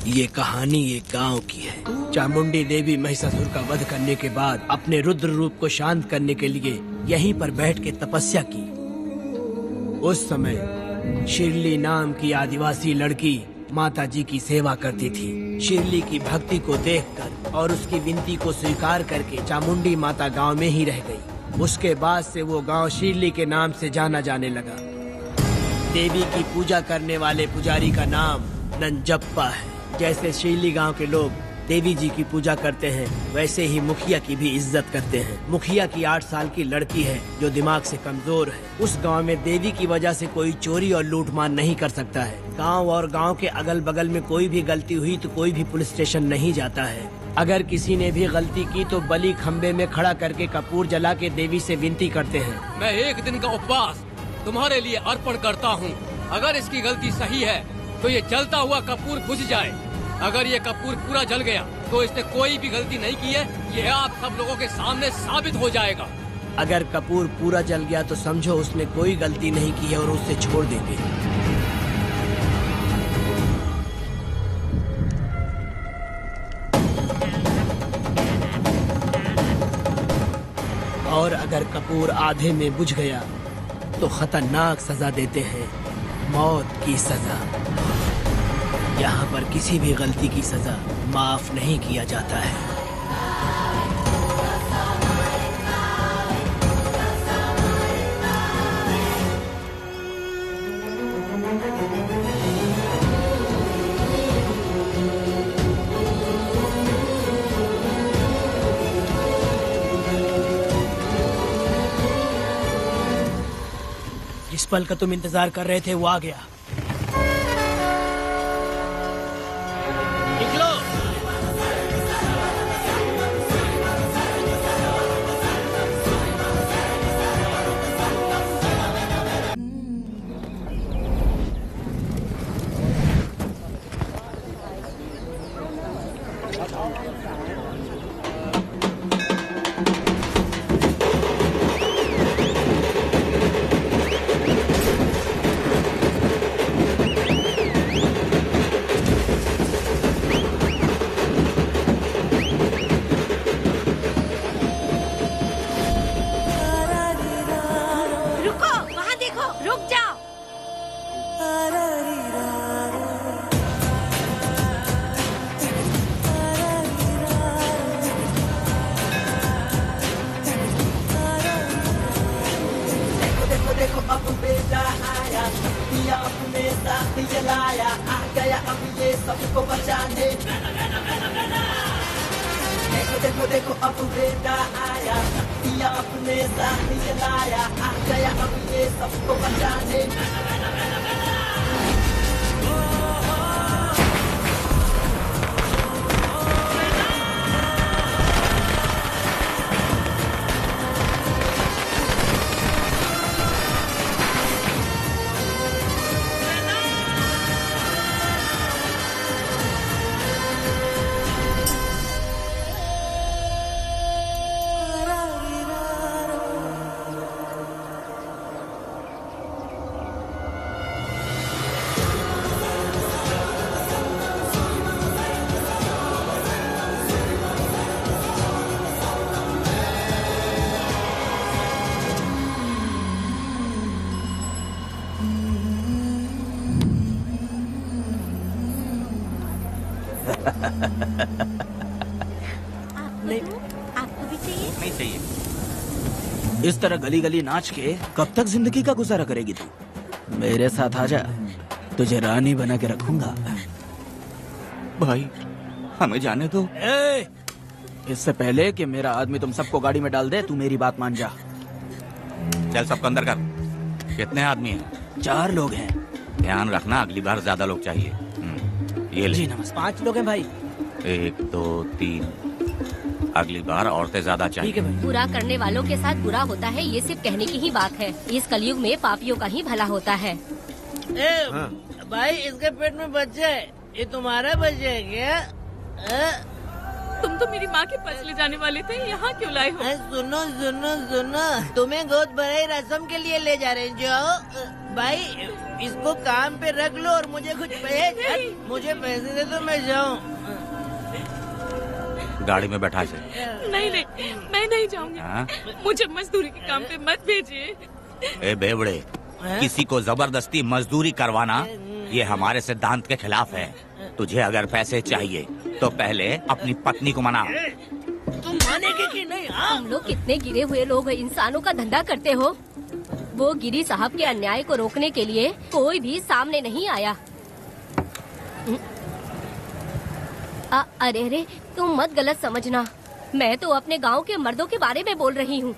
ये कहानी एक गांव की है। चामुंडी देवी महिषासुर का वध करने के बाद अपने रुद्र रूप को शांत करने के लिए यहीं पर बैठ के तपस्या की। उस समय शिरली नाम की आदिवासी लड़की माता जी की सेवा करती थी। शिरली की भक्ति को देखकर और उसकी विनती को स्वीकार करके चामुंडी माता गांव में ही रह गई। उसके बाद से वो गांव शिरली के नाम से जाना जाने लगा। देवी की पूजा करने वाले पुजारी का नाम नंजप्पा है। जैसे शिरली गांव के लोग देवी जी की पूजा करते हैं, वैसे ही मुखिया की भी इज्जत करते हैं। मुखिया की 8 साल की लड़की है जो दिमाग से कमजोर है। उस गांव में देवी की वजह से कोई चोरी और लूटमार नहीं कर सकता है। गांव और गांव के अगल बगल में कोई भी गलती हुई तो कोई भी पुलिस स्टेशन नहीं जाता है। अगर किसी ने भी गलती की तो बलि खम्बे में खड़ा करके कपूर जला के देवी से विनती करते हैं। मैं 1 दिन का उपवास तुम्हारे लिए अर्पण करता हूँ। अगर इसकी गलती सही है तो ये जलता हुआ कपूर बुझ जाए। अगर ये कपूर पूरा जल गया तो इसने कोई भी गलती नहीं की है। ये आप सब लोगों के सामने साबित हो जाएगा। अगर कपूर पूरा जल गया तो समझो उसने कोई गलती नहीं की है और उसे छोड़ देंगे। और अगर कपूर आधे में बुझ गया तो खतरनाक सजा देते हैं, मौत की सजा। यहाँ पर किसी भी गलती की सजा माफ नहीं किया जाता है। जिस पल का तुम इंतजार कर रहे थे वो आ गया। आपको भी चाहिए? नहीं चाहिए। इस तरह गली गली नाच के कब तक जिंदगी का गुजारा करेगी तू? मेरे साथ आजा, तुझे रानी बना के रखूंगा। भाई हमें जाने दो। इससे पहले कि मेरा आदमी तुम सबको गाड़ी में डाल दे, तू मेरी बात मान जा। चल सबको अंदर कर। कितने आदमी हैं? 4 लोग हैं। ध्यान रखना अगली बार ज्यादा लोग चाहिए। ये ले। जी नमस्ते। 5 लोग हैं भाई। 1 2 3। अगली बार औरतें ज्यादा चाहिए। बुरा करने वालों के साथ बुरा होता है, ये सिर्फ कहने की ही बात है। इस कलयुग में पापियों का ही भला होता है। भाई इसके पेट में बच्चा है, ये तुम्हारा बच्चा है क्या? तुम तो मेरी माँ के पास ले जाने वाले थे, यहाँ क्यों लाए हो? सुनो सुनो सुनो, तुम्हें गोद भराई रस्म के लिए ले जा रहे हैं। जाओ भाई, इसको काम पे रख लो और मुझे कुछ मुझे पैसे दे दो, मैं जाऊँ। गाड़ी में बैठा से। नहीं नहीं, मैं नहीं जाऊंगी। हाँ? मुझे मजदूरी के काम पे मत भेजिए। ए बेवड़े, किसी को जबरदस्ती मजदूरी करवाना ये हमारे सिद्धांत के खिलाफ है। तुझे अगर पैसे चाहिए तो पहले अपनी पत्नी को मना। तुम मानेगे कि नहीं? हाँ? तुम लोग कितने गिरे हुए लोग इंसानों का धंधा करते हो। वो गिरी साहब के अन्याय को रोकने के लिए कोई भी सामने नहीं आया। अरे अरे, तुम मत गलत समझना, मैं तो अपने गांव के मर्दों के बारे में बोल रही हूँ।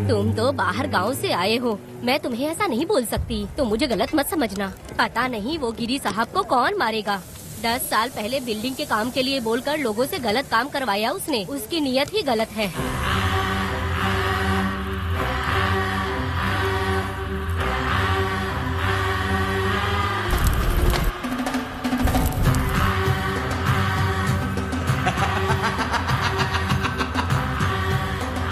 तुम तो बाहर गांव से आए हो, मैं तुम्हें ऐसा नहीं बोल सकती, तुम मुझे गलत मत समझना। पता नहीं वो गिरी साहब को कौन मारेगा। 10 साल पहले बिल्डिंग के काम के लिए बोलकर लोगों से गलत काम करवाया उसने। उसकी नीयत ही गलत है।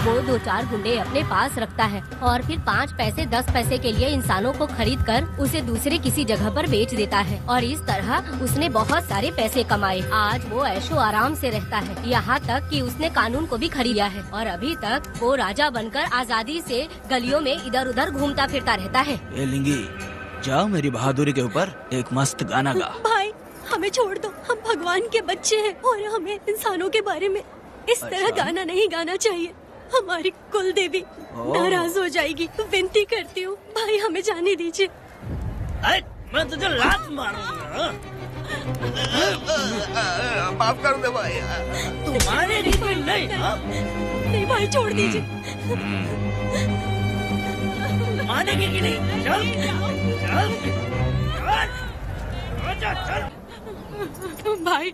वो 2-4 गुंडे अपने पास रखता है और फिर 5 पैसे 10 पैसे के लिए इंसानों को खरीद कर उसे दूसरे किसी जगह पर बेच देता है। और इस तरह उसने बहुत सारे पैसे कमाए। आज वो ऐशो आराम से रहता है, यहाँ तक कि उसने कानून को भी खरीदा है और अभी तक वो राजा बनकर आजादी से गलियों में इधर उधर घूमता फिरता रहता है। ए लिंगी, जाओ मेरी बहादुरी के ऊपर एक मस्त गाना गा। भाई हमें छोड़ दो, हम भगवान के बच्चे हैं और हमें इंसानों के बारे में इस तरह गाना नहीं गाना चाहिए। हमारी कुल देवी नाराज हो जाएगी। विनती करती हूँ भाई, हमें जाने दीजिए। मैं तुझे लात मारूंगा। माफ कर दे भाई। तुम्हारे लिए नहीं। हाँ? नहीं भाई, छोड़ दीजिए। मानेगी कि नहीं? चल चल चल चल। भाई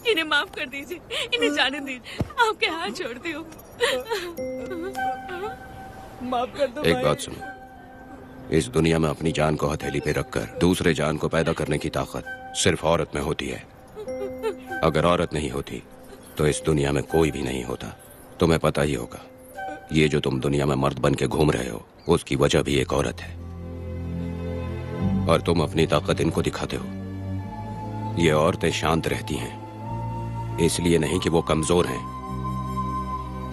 इन्हें माफ कर दीजिए, इन्हें जाने दीजिए, आपके हाथ छोड़ती हूँ। माफ कर दो। एक बात सुनो, इस दुनिया में अपनी जान को हथेली पे रखकर दूसरे जान को पैदा करने की ताकत सिर्फ औरत में होती है। अगर औरत नहीं होती तो इस दुनिया में कोई भी नहीं होता। तुम्हें पता ही होगा, ये जो तुम दुनिया में मर्द बन के घूम रहे हो उसकी वजह भी एक औरत है। और तुम अपनी ताकत इनको दिखाते हो। ये औरतें शांत रहती हैं, इसलिए नहीं कि वो कमजोर हैं।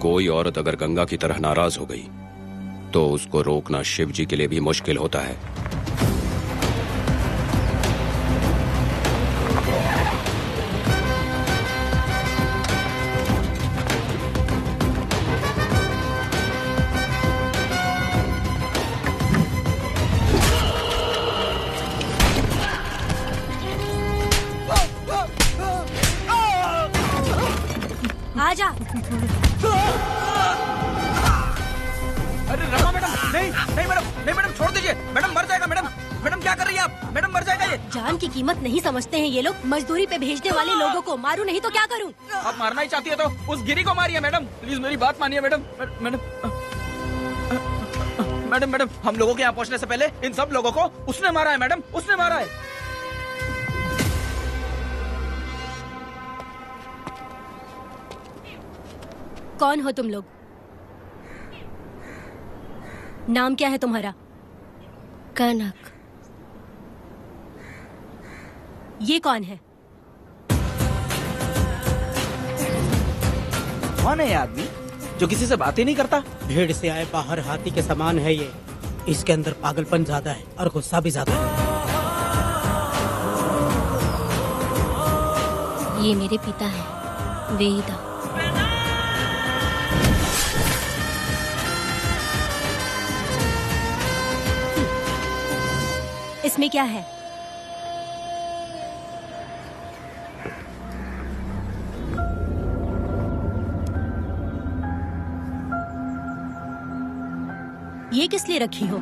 कोई औरत अगर गंगा की तरह नाराज हो गई तो उसको रोकना शिव जी के लिए भी मुश्किल होता है। आजा। अरे रमा मैडम, नहीं नहीं मैडम, नहीं मैडम, छोड़ दीजिए मैडम, मर जाएगा मैडम। मैडम क्या कर रही है आप? मैडम मर जाएगा ये। जान की कीमत नहीं समझते हैं ये लोग। मजदूरी पे भेजने वाले लोगों को मारूं नहीं तो क्या करूं? आप मारना ही चाहती है तो उस गिरी को मारिए मैडम, प्लीज मेरी बात मानिए मैडम। मैडम मैडम मैडम, हम लोगों के यहाँ पहुँचने से पहले इन सब लोगों को उसने मारा है मैडम, उसने मारा है। कौन हो तुम लोग? नाम क्या है तुम्हारा? कनक। ये कौन है? कौन है ये आदमी जो किसी से बात ही नहीं करता? भीड़ से आए बाहर हाथी के समान है ये। इसके अंदर पागलपन ज्यादा है और गुस्सा भी ज्यादा है। ये मेरे पिता हैं, वेदा। इसमें क्या है? ये किस लिए रखी हो?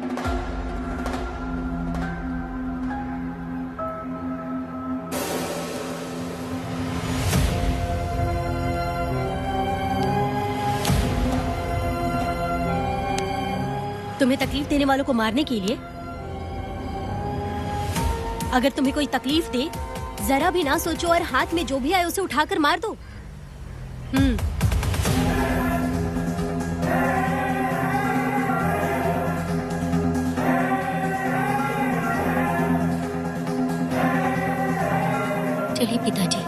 तुम्हें तकलीफ देने वालों को मारने के लिए? अगर तुम्हें कोई तकलीफ दे, जरा भी ना सोचो और हाथ में जो भी आए उसे उठाकर मार दो। चलिए पिताजी।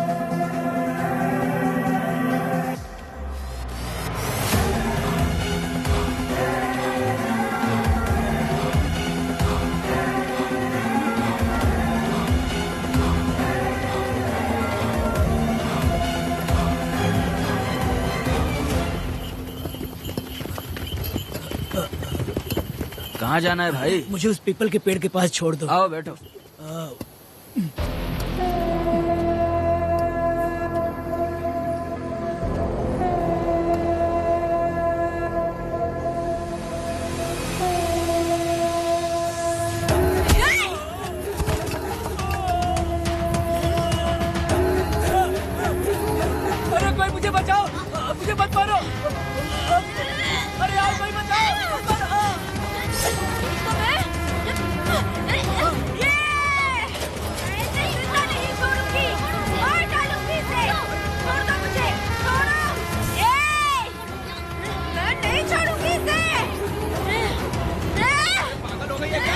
कहाँ जाना है भाई? मुझे उस पीपल के पेड़ के पास छोड़ दो। आओ बैठो। अरे कोई मुझे बचाओ, मुझे मत मारो। अरे यार कोई बचाओ, मत मारो। पागल हो गई है क्या?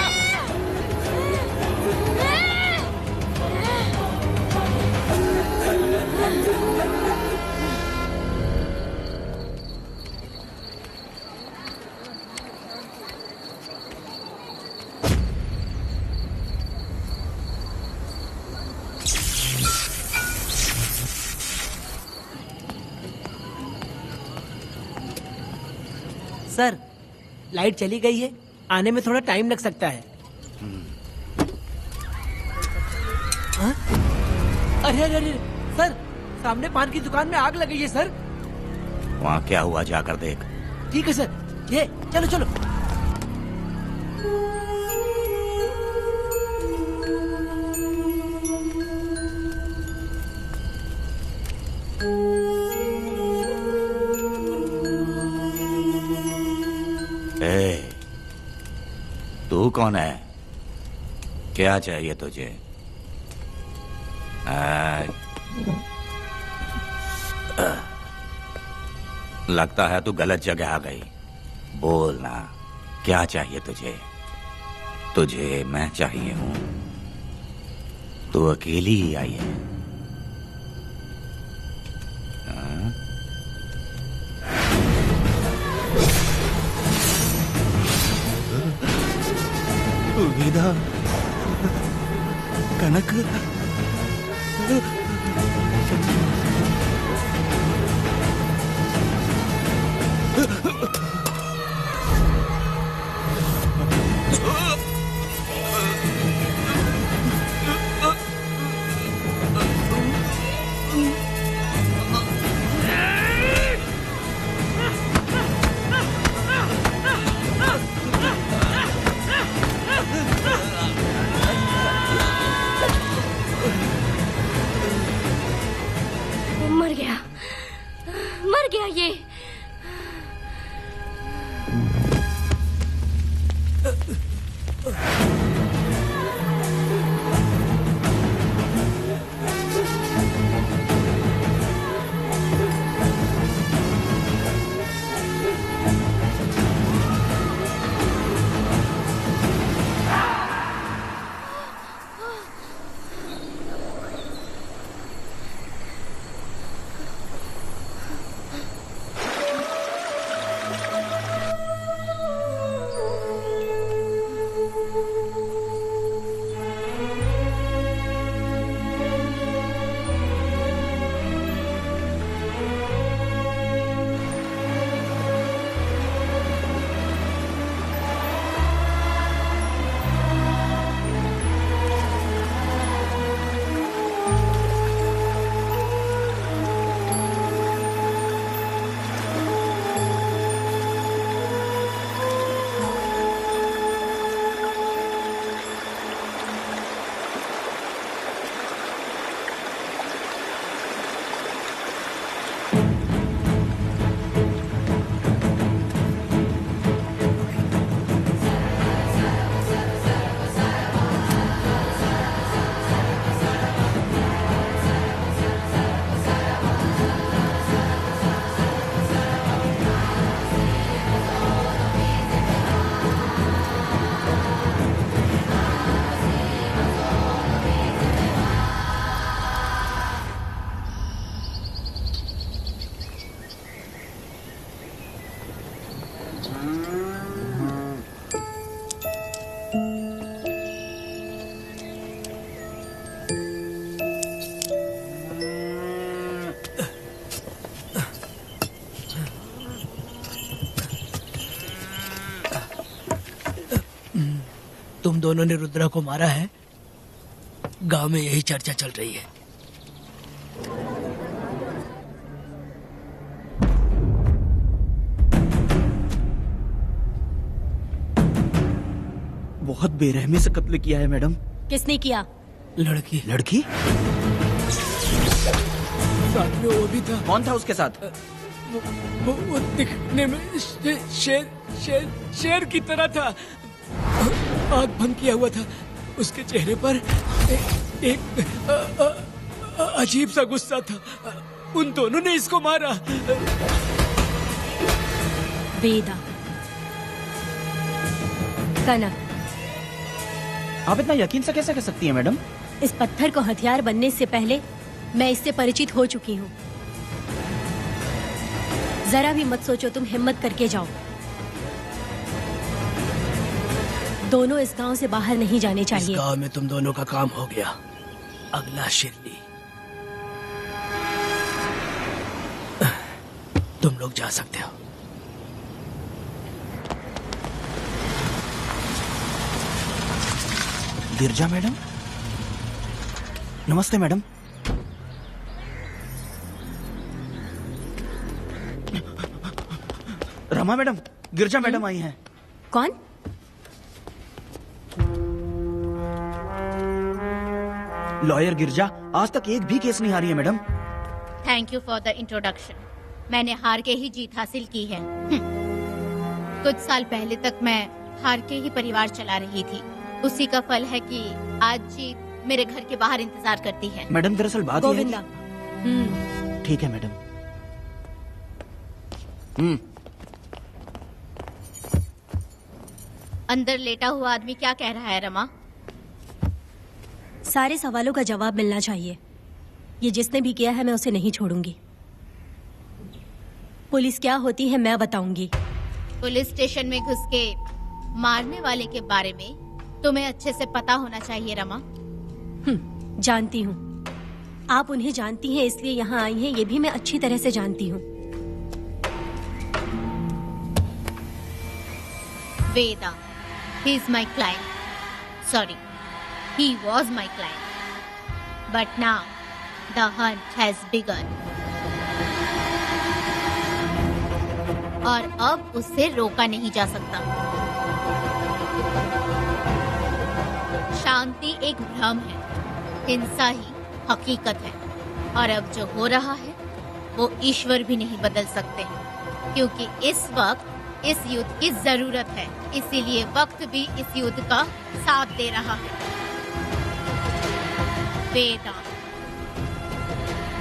सर, लाइट चली गई है, आने में थोड़ा टाइम लग सकता है। हाँ? अरे अरे अरे सर, सामने पान की दुकान में आग लगी है सर। वहाँ क्या हुआ जाकर देख। ठीक है सर, ये चलो चलो। ए, तू कौन है? क्या चाहिए तुझे? लगता है तू गलत जगह आ गई। बोल ना, क्या चाहिए तुझे? तुझे मैं चाहिए हूँ। तू अकेली ही आई है। हाँ? विदा, कनक, मर गया ये। तुम दोनों ने रुद्रा को मारा है? गांव में यही चर्चा चल रही है। बहुत बेरहमी से कत्ल किया है मैडम। किसने किया? लड़की। लड़की? साथ में वो भी था। कौन था उसके साथ? वो दिखने में शेर की तरह था। आग बंद किया हुआ था। उसके चेहरे पर एक अजीब सा गुस्सा था। उन दोनों ने इसको मारा। वेदा, कनक, आप इतना यकीन से कैसे कह सकती हैं मैडम? इस पत्थर को हथियार बनने से पहले मैं इससे परिचित हो चुकी हूँ। जरा भी मत सोचो, तुम हिम्मत करके जाओ। दोनों इस गांव से बाहर नहीं जाने चाहिए। इस गांव में तुम दोनों का काम हो गया। अगला शिरली। तुम लोग जा सकते हो। गिरजा मैडम, नमस्ते मैडम। रमा मैडम, गिरजा मैडम आई हैं। कौन? लॉयर गिरजा आज तक एक भी केस नहीं हारी है madam. Thank you for the introduction. मैंने हार के ही जीत हासिल की है। कुछ साल पहले तक मैं हार के ही परिवार चला रही थी। उसी का फल है कि आज जीत मेरे घर के बाहर इंतजार करती है। मैडम दरअसल बात ये है गोविंदा। कि... ठीक है मैडम। अंदर लेटा हुआ आदमी क्या कह रहा है रमा? सारे सवालों का जवाब मिलना चाहिए। ये जिसने भी किया है मैं उसे नहीं छोड़ूंगी। पुलिस क्या होती है मैं बताऊंगी। पुलिस स्टेशन में घुस के मारने वाले के बारे में तुम्हें अच्छे से पता होना चाहिए रमा। जानती हूँ। आप उन्हें जानती हैं इसलिए यहाँ आई हैं, ये भी मैं अच्छी तरह से जानती हूँ। वेदा, he is my client. Sorry, he was my client. But now the hunt has begun. और अब उससे रोका नहीं जा सकता। शांति एक भ्रम है, हिंसा ही हकीकत है। और अब जो हो रहा है वो ईश्वर भी नहीं बदल सकते, क्योंकि इस वक्त इस युद्ध की जरूरत है। इसीलिए वक्त भी इस युद्ध का साथ दे रहा है। वेदा,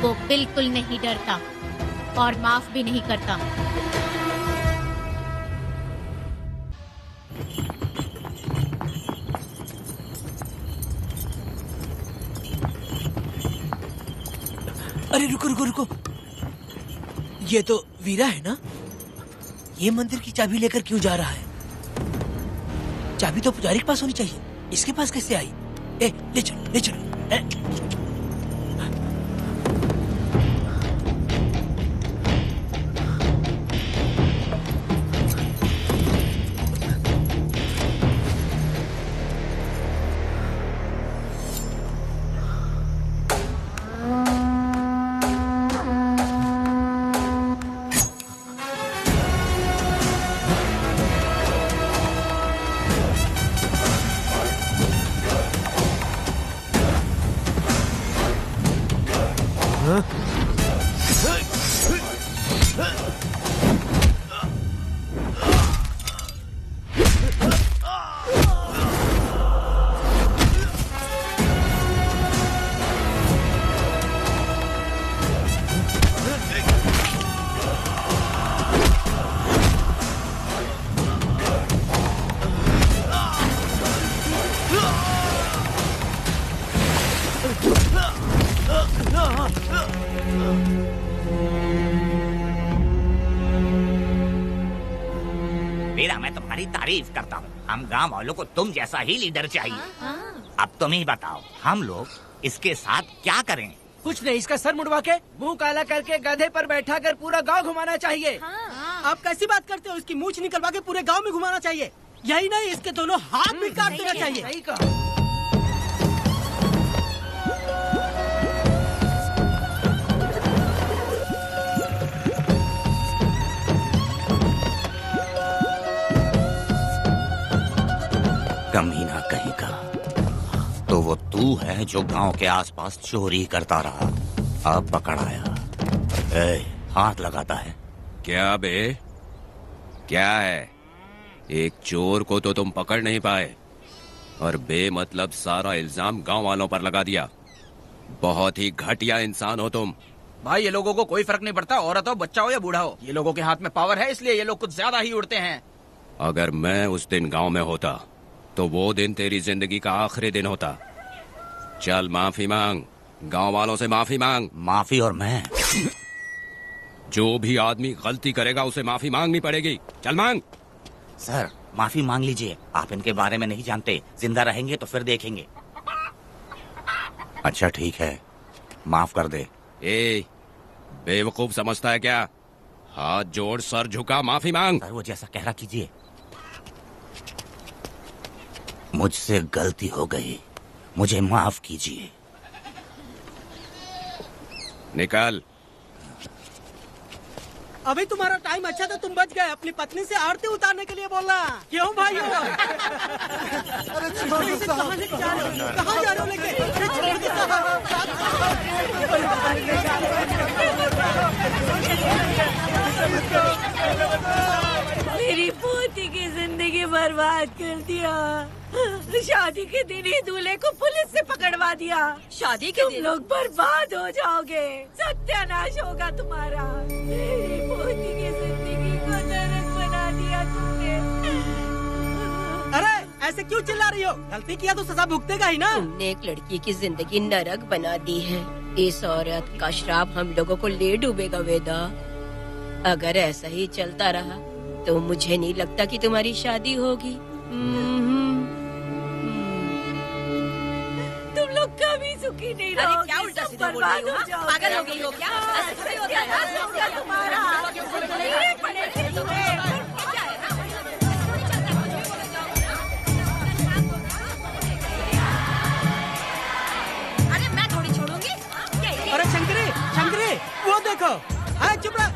वो बिल्कुल नहीं डरता और माफ भी नहीं करता। अरे रुको रुको रुको, ये तो वीरा है ना? ये मंदिर की चाबी लेकर क्यों जा रहा है? चाबी तो पुजारी के पास होनी चाहिए, इसके पास कैसे आई? ले चलो ले चलो। वीरा, मैं तुम्हारी तारीफ करता हूँ। हम गांव वालों को तुम जैसा ही लीडर चाहिए। अब तुम ही बताओ, हम लोग इसके साथ क्या करें? कुछ नहीं, इसका सर मुड़वा के मुंह काला करके गधे पर बैठा कर पूरा गांव घुमाना चाहिए। हाँ। आप कैसी बात करते हो? इसकी मूछ निकलवा के पूरे गांव में घुमाना चाहिए। यही नहीं, इसके दोनों हाथ भी काट देना चाहिए। सही कहा। कमीना कहीं का। तो वो तू है जो गांव के आसपास चोरी करता रहा, अब पकड़ाया। हाथ लगाता है। क्या बे, क्या है? एक चोर को तो तुम पकड़ नहीं पाए और बेमतलब सारा इल्जाम गांव वालों पर लगा दिया। बहुत ही घटिया इंसान हो तुम। भाई ये लोगों को कोई फर्क नहीं पड़ता, औरत हो, बच्चा हो या बूढ़ा हो। ये लोगों के हाथ में पावर है, इसलिए ये लोग कुछ ज्यादा ही उड़ते हैं। अगर मैं उस दिन गांव में होता तो वो दिन तेरी जिंदगी का आखिरी दिन होता। चल माफी मांग, गांव वालों से माफी मांग। माफी? और मैं? जो भी आदमी गलती करेगा उसे माफी मांगनी पड़ेगी। चल मांग। सर माफी मांग लीजिए, आप इनके बारे में नहीं जानते। जिंदा रहेंगे तो फिर देखेंगे। अच्छा ठीक है, माफ कर दे। ए, बेवकूफ समझता है क्या? हाथ जोड़, सर झुका, माफी मांग। सर वो जैसा कह रहा कीजिए। मुझसे गलती हो गई, मुझे माफ कीजिए। निकल। अभी तुम्हारा टाइम अच्छा था, तुम बच गए। अपनी पत्नी से आरती उतारने के लिए बोलना। क्यों भाइयों? अरे कहाँ लेके जा रहे हो? कहाँ जा रहे हो लेके? छोड़ के मेरी पोती की जिंदगी बर्बाद कर दिया। शादी के दिन ही दूल्हे को पुलिस से पकड़वा दिया। शादी के दिन लोग बर्बाद हो जाओगे, सत्यानाश होगा तुम्हारा। मेरी पोती की जिंदगी को नरक बना दिया तुमने। अरे ऐसे क्यों चिल्ला रही हो? गलती किया तो सजा भुगतेगा ही ना। तुमने एक लड़की की जिंदगी नरक बना दी है। इस औरत का श्राप हम लोगों को ले डूबेगा वेदा। अगर ऐसा ही चलता रहा तो मुझे नहीं लगता कि तुम्हारी शादी होगी। तुम लोग कभी सुखी नहीं रहोगे। अरे क्या उल्टा सीधा बोल रही हो? पागल हो गई हो क्या? ऐसा थोड़ी होता है। तुम्हारा अरे मैं थोड़ी छोड़ूंगी। अरे शंकरी, शंकरी, वो देखो। अरे चुप रह।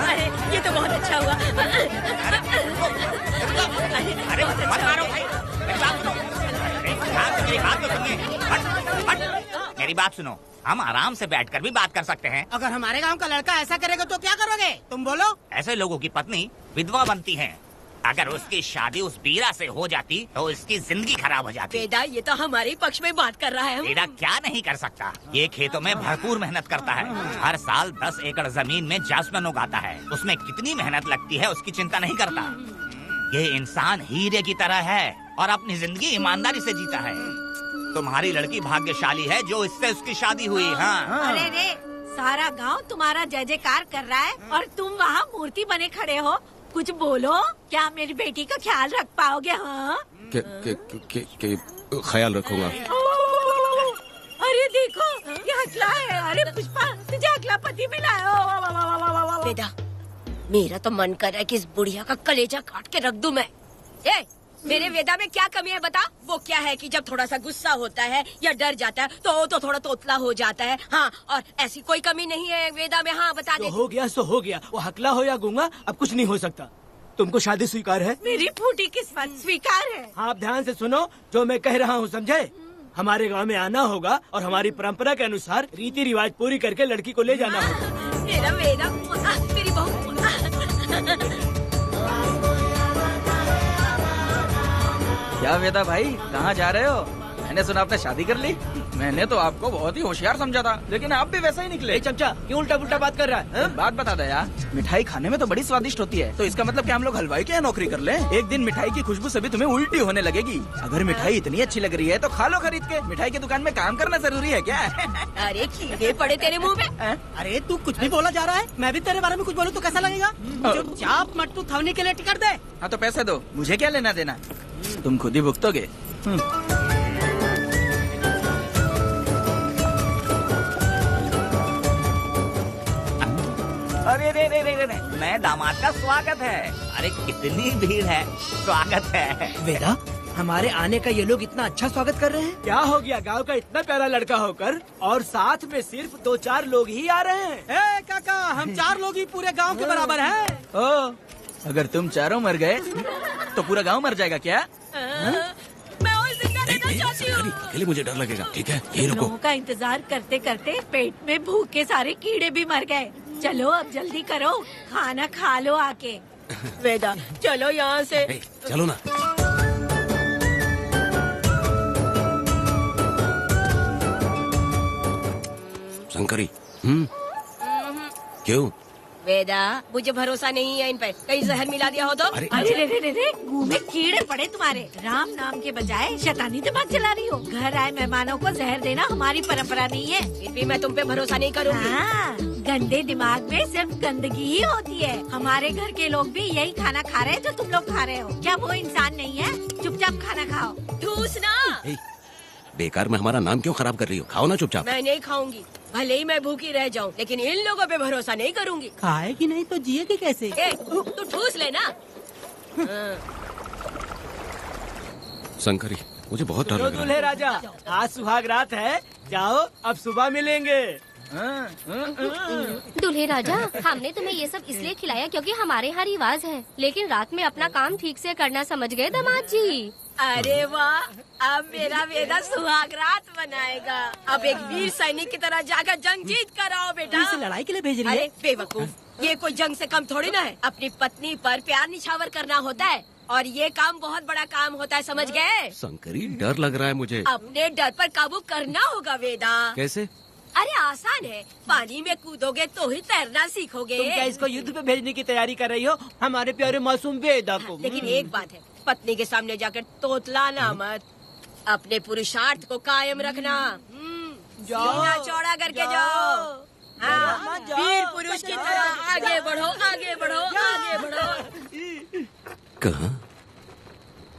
अरे ये तो बहुत अच्छा हुआ। अरे मत मारो भाई, मेरी बात सुनो। हम आराम से बैठकर भी बात कर सकते हैं। अगर हमारे गांव का लड़का ऐसा करेगा तो क्या करोगे? तुम बोलो। ऐसे लोगों की पत्नी विधवा बनती है। अगर उसकी शादी उस बीरा से हो जाती तो इसकी जिंदगी खराब हो जाती। वेदा ये तो हमारे पक्ष में बात कर रहा है। वेदा क्या नहीं कर सकता? ये खेतों में भरपूर मेहनत करता है। हर साल 10 एकड़ जमीन में जासमन उगाता है। उसमें कितनी मेहनत लगती है उसकी चिंता नहीं करता। ये इंसान हीरे की तरह है और अपनी जिंदगी ईमानदारी से जीता है। तुम्हारी लड़की भाग्यशाली है जो इससे उसकी शादी हुई। हाँ। अरे रे, सारा गांव तुम्हारा जय जयकार कर रहा है और तुम वहाँ मूर्ति बने खड़े हो। कुछ बोलो, क्या मेरी बेटी का ख्याल रख पाओगे? हाँ ख्याल रखूंगा। अरे देखो ये हकला है। अरे पुष्पा, तुझे हकला पति मिला है। वेदा मेरा तो मन कर रहा है कि इस बुढ़िया का कलेजा काट के रख दूं मैं। मेरे वेदा में क्या कमी है बता? वो क्या है कि जब थोड़ा सा गुस्सा होता है या डर जाता है तो थोड़ा तोतला हो जाता है। हाँ, और ऐसी कोई कमी नहीं है वेदा में। हाँ बता दे। हो गया सो हो गया। वो हकला हो या गूंगा, अब कुछ नहीं हो सकता। तुमको शादी स्वीकार है? मेरी फूटी किस्मत स्वीकार है। आप ध्यान से सुनो जो मैं कह रहा हूँ, समझे? हमारे गांव में आना होगा और हमारी परंपरा के अनुसार रीति रिवाज पूरी करके लड़की को ले जाना होगा। मेरा वेदा, मेरी बहू। क्या वेदा भाई, कहाँ जा रहे हो? मैंने सुना आपने शादी कर ली। मैंने तो आपको बहुत ही होशियार समझा था, लेकिन आप भी वैसा ही निकले। चमचा क्यों उल्टा पुल्टा बात कर रहा है? बात बता दे यार। मिठाई खाने में तो बड़ी स्वादिष्ट होती है, तो इसका मतलब क्या हम लोग हलवाई के यहाँ नौकरी कर लें? एक दिन मिठाई की खुशबू से भी तुम्हें उल्टी होने लगेगी। अगर मिठाई इतनी अच्छी लग रही है तो खा लो खरीद के। मिठाई की दुकान में काम करना जरूरी है क्या? अरे कीड़े पड़े तेरे मुँह में। अरे तू कुछ भी बोला जा रहा है। मैं भी तेरे बारे में कुछ बोलूँ तो कैसा लगेगा? चुपचाप मट्टू थवने के लिए टिकट दे। हाँ तो पैसे दो, मुझे क्या लेना देना, तुम खुद ही भुगतोगे। नए दामाद का स्वागत है। अरे कितनी भीड़ है, स्वागत है। वेदा, हमारे आने का ये लोग इतना अच्छा स्वागत कर रहे हैं। क्या हो गया गांव का इतना प्यारा लड़का होकर और साथ में सिर्फ 2-4 लोग ही आ रहे हैं। ए काका, हम 4 लोग ही पूरे गांव के बराबर हैं। ओ, अगर तुम चारों मर गए तो पूरा गांव मर जाएगा क्या? मैं और जिंदा रहना चाहती हूँ। अकेले मुझे डर लगेगा। ठीक है, ये रुको। लोगों का इंतजार करते करते पेट में भूख के सारे कीड़े भी मर गए। चलो अब जल्दी करो, खाना खा लो आके। वेदा, चलो यहाँ से। चलो ना। शंकरी, क्यों? वेदा, मुझे भरोसा नहीं है इन पे, कहीं जहर मिला दिया हो तो। अरे अरे रे रे, मुंह में कीड़े पड़े तुम्हारे। राम नाम के बजाय शैतानी दिमाग चला रही हो। घर आए मेहमानों को जहर देना हमारी परंपरा नहीं है। फिर भी मैं तुम पे भरोसा नहीं करूँगी। हाँ, गंदे दिमाग में सिर्फ गंदगी ही होती है। हमारे घर के लोग भी यही खाना खा रहे हैं जो तुम लोग खा रहे हो। क्या वो इंसान नहीं है? चुपचाप खाना खाओ। ठूसना। बेकार में हमारा नाम क्यों खराब कर रही हो? खाओ ना चुपचाप। मैं नहीं खाऊंगी, भले ही मैं भूखी रह जाऊं, लेकिन इन लोगों पे भरोसा नहीं करूंगी। खाएगी नहीं तो जिएगी कैसे? ए, तू ठूस लेना। शंकरी, मुझे बहुत डर लग रहा दूल्हे है। राजा, आज सुहाग रात है, जाओ अब सुबह मिलेंगे। दूल्हे राजा, हमने तुम्हें ये सब इसलिए खिलाया क्योंकि हमारे यहाँ रिवाज है, लेकिन रात में अपना काम ठीक से करना समझ गए दामाद जी। अरे वाह, अब मेरा वेदा सुहाग रात मनाएगा। अब एक वीर सैनिक की तरह जाकर जंग जीत कर आओ बेटा। इसे लड़ाई के लिए भेज रही है? अरे बेवकूफ, ये कोई जंग से कम थोड़ी ना है। अपनी पत्नी पर प्यार निछावर करना होता है और ये काम बहुत बड़ा काम होता है, समझ गए? शंकरी, डर लग रहा है मुझे। अपने डर पर काबू करना होगा वेदा। कैसे? अरे आसान है, पानी में कूदोगे तो ही तैरना सीखोगे। तुम क्या इसको युद्ध पे भेजने की तैयारी कर रही हो, हमारे प्यारे मासूम वेदा को? लेकिन एक बात है, पत्नी के सामने जाकर तोतलाना मत। अपने पुरुषार्थ को कायम रखना। सीना चौड़ा करके जाओ। हाँ, वीर पुरुष की तरह आगे बढ़ो, आगे बढ़ो, आगे बढ़ो।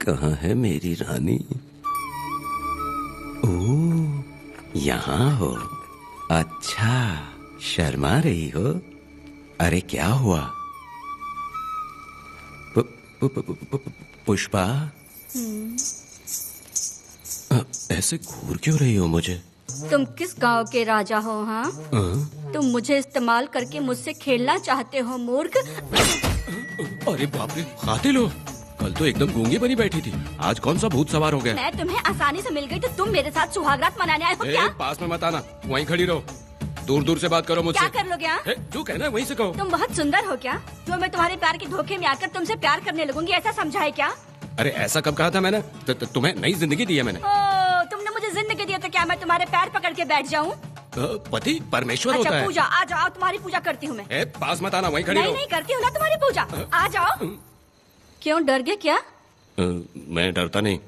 कहाँ है मेरी रानी? ओ, यहाँ हो। अच्छा, शर्मा रही हो? अरे क्या हुआ? पुष्पा, ऐसे घूर क्यों रही हो मुझे? तुम किस गांव के राजा हो? हाँ, तुम मुझे इस्तेमाल करके मुझसे खेलना चाहते हो मूर्ख। अरे बाप रे, कातिल हो। कल तो एकदम गूंगी बनी बैठी थी, आज कौन सा भूत सवार हो गया? मैं तुम्हें आसानी से मिल गई तो तुम मेरे साथ सुहागरात मनाने आए हो क्या? पास में मत आना, वहीं खड़ी रहो। दूर दूर से बात करो मुझसे। क्या कर लोगे? जो कहना है वहीं से कहो। तुम बहुत सुंदर हो क्या? जो मैं तुम्हारे प्यार के धोखे में आकर तुमसे प्यार करने लगूंगी, ऐसा समझा है क्या? अरे ऐसा कब कहा था मैंने? तुम्हें नई जिंदगी दी है मैंने। ओ, तुमने मुझे जिंदगी दी है तो क्या मैं तुम्हारे पैर पकड़ के बैठ जाऊँ? पति परमेश्वर होता अच्छा है। पूजा, आ जाओ, तुम्हारी पूजा करती हूँ मैं। पास मत आना, वहीं खड़ी रहो। नहीं करती हूँ ना तुम्हारी पूजा, आ जाओ। क्यों डर गए क्या? मैं डरता नहीं,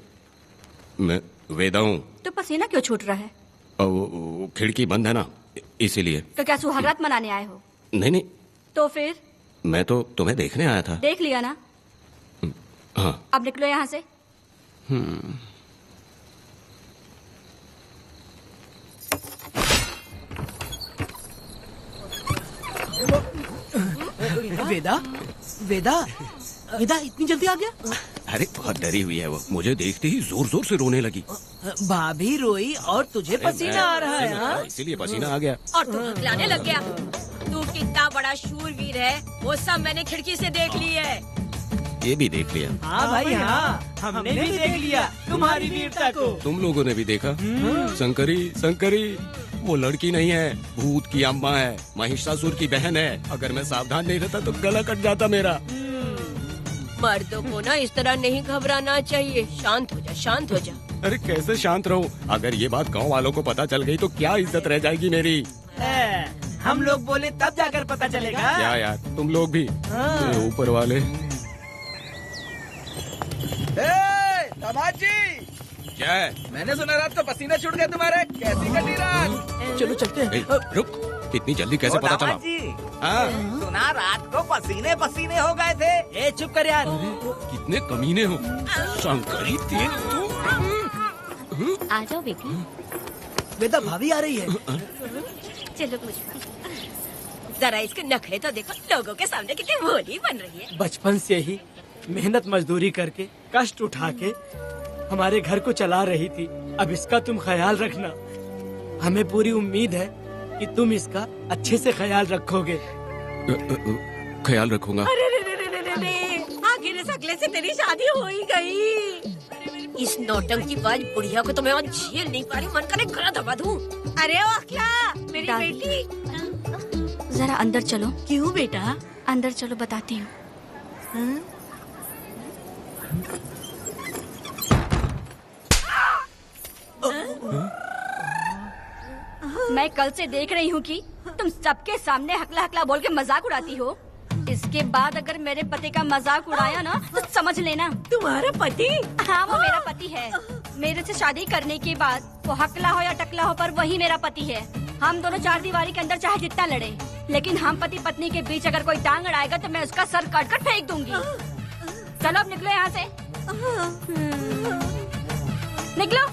मैं वेदा हूँ। तो पसीना क्यों छूट रहा है? वो खिड़की बंद है ना, इसीलिए। तो क्या सुहागरात मनाने आए हो? नहीं, तो फिर? मैं तो तुम्हें देखने आया था। देख लिया ना? हाँ। अब निकलो यहाँ से। वेदा, वेदा, वेदा इतनी जल्दी आ गया? अरे बहुत डरी हुई है वो, मुझे देखते ही जोर जोर से रोने लगी। भाभी रोई और तुझे पसीना आ रहा है? हाँ? इसीलिए पसीना आ गया। और तू हकलाने लग गया। तू कितना बड़ा शूरवीर है, वो सब मैंने खिड़की से देख ली है। ये भी देख लिया? हाँ भाई हाँ, हमने भी देख लिया तुम्हारी वीरता को। तुम लोगों ने भी देखा? शंकरी, शंकरी, वो लड़की नहीं है, भूत की अम्मा है, महिषासुर की बहन है। अगर मैं सावधान नहीं रहता तो गला कट जाता मेरा। मर्दों को ना इस तरह नहीं घबराना चाहिए। शांत हो जा, शांत हो जा। अरे कैसे शांत रहूं? अगर ये बात गांव वालों को पता चल गई तो क्या इज्जत रह जाएगी मेरी? हम लोग बोले तब जाकर पता चलेगा। क्या यार, तुम लोग भी ऊपर वाले। दामाद जी, क्या है? मैंने सुना रात को पसीना छूट गया तुम्हारे, कैसी कटी रात? चलो चलते हैं। रुक, इतनी जल्दी कैसे पता चला? हाँ? सुना रात को पसीने पसीने हो गए थे। ए चुप कर यार। कितने कमीने हो शंकरी, तेल तू। आ जाओ बेटी। वेदा भाभी आ रही है। चलो पुष्पा। जरा इसके नखरे तो देखो, लोगों के सामने कितनी भोली बन रही है। बचपन से ही मेहनत मजदूरी करके कष्ट उठा के हमारे घर को चला रही थी। अब इसका तुम ख्याल रखना। हमें पूरी उम्मीद है कि तुम इसका अच्छे से ख्याल रखोगे। ख्याल रखूंगा। अरे रे रे रे रे रे रे, आखिर इस अगले से तेरी शादी हो ही गई। इस नौटंकी बाज बुढ़िया को तो मैं आज झेल नहीं पा रही, मन करे गला दबा दूं। अरे ओ अखिला, मेरी दादी। बेटी। जरा अंदर चलो। क्यों बेटा? अंदर चलो, बताती हूँ। मैं कल से देख रही हूँ कि तुम सबके सामने हकला हकला बोल के मजाक उड़ाती हो। इसके बाद अगर मेरे पति का मजाक उड़ाया ना तो समझ लेना। तुम्हारा पति? हाँ, वो मेरा पति है। मेरे से शादी करने के बाद वो हकला हो या टकला हो, पर वही मेरा पति है। हम दोनों चार दीवारी के अंदर चाहे जितना लड़े, लेकिन हम पति पत्नी के बीच अगर कोई टांग अड़ाएगा तो मैं उसका सर काट कर फेंक दूंगी। चलो अब निकलो यहाँ से। निकलो।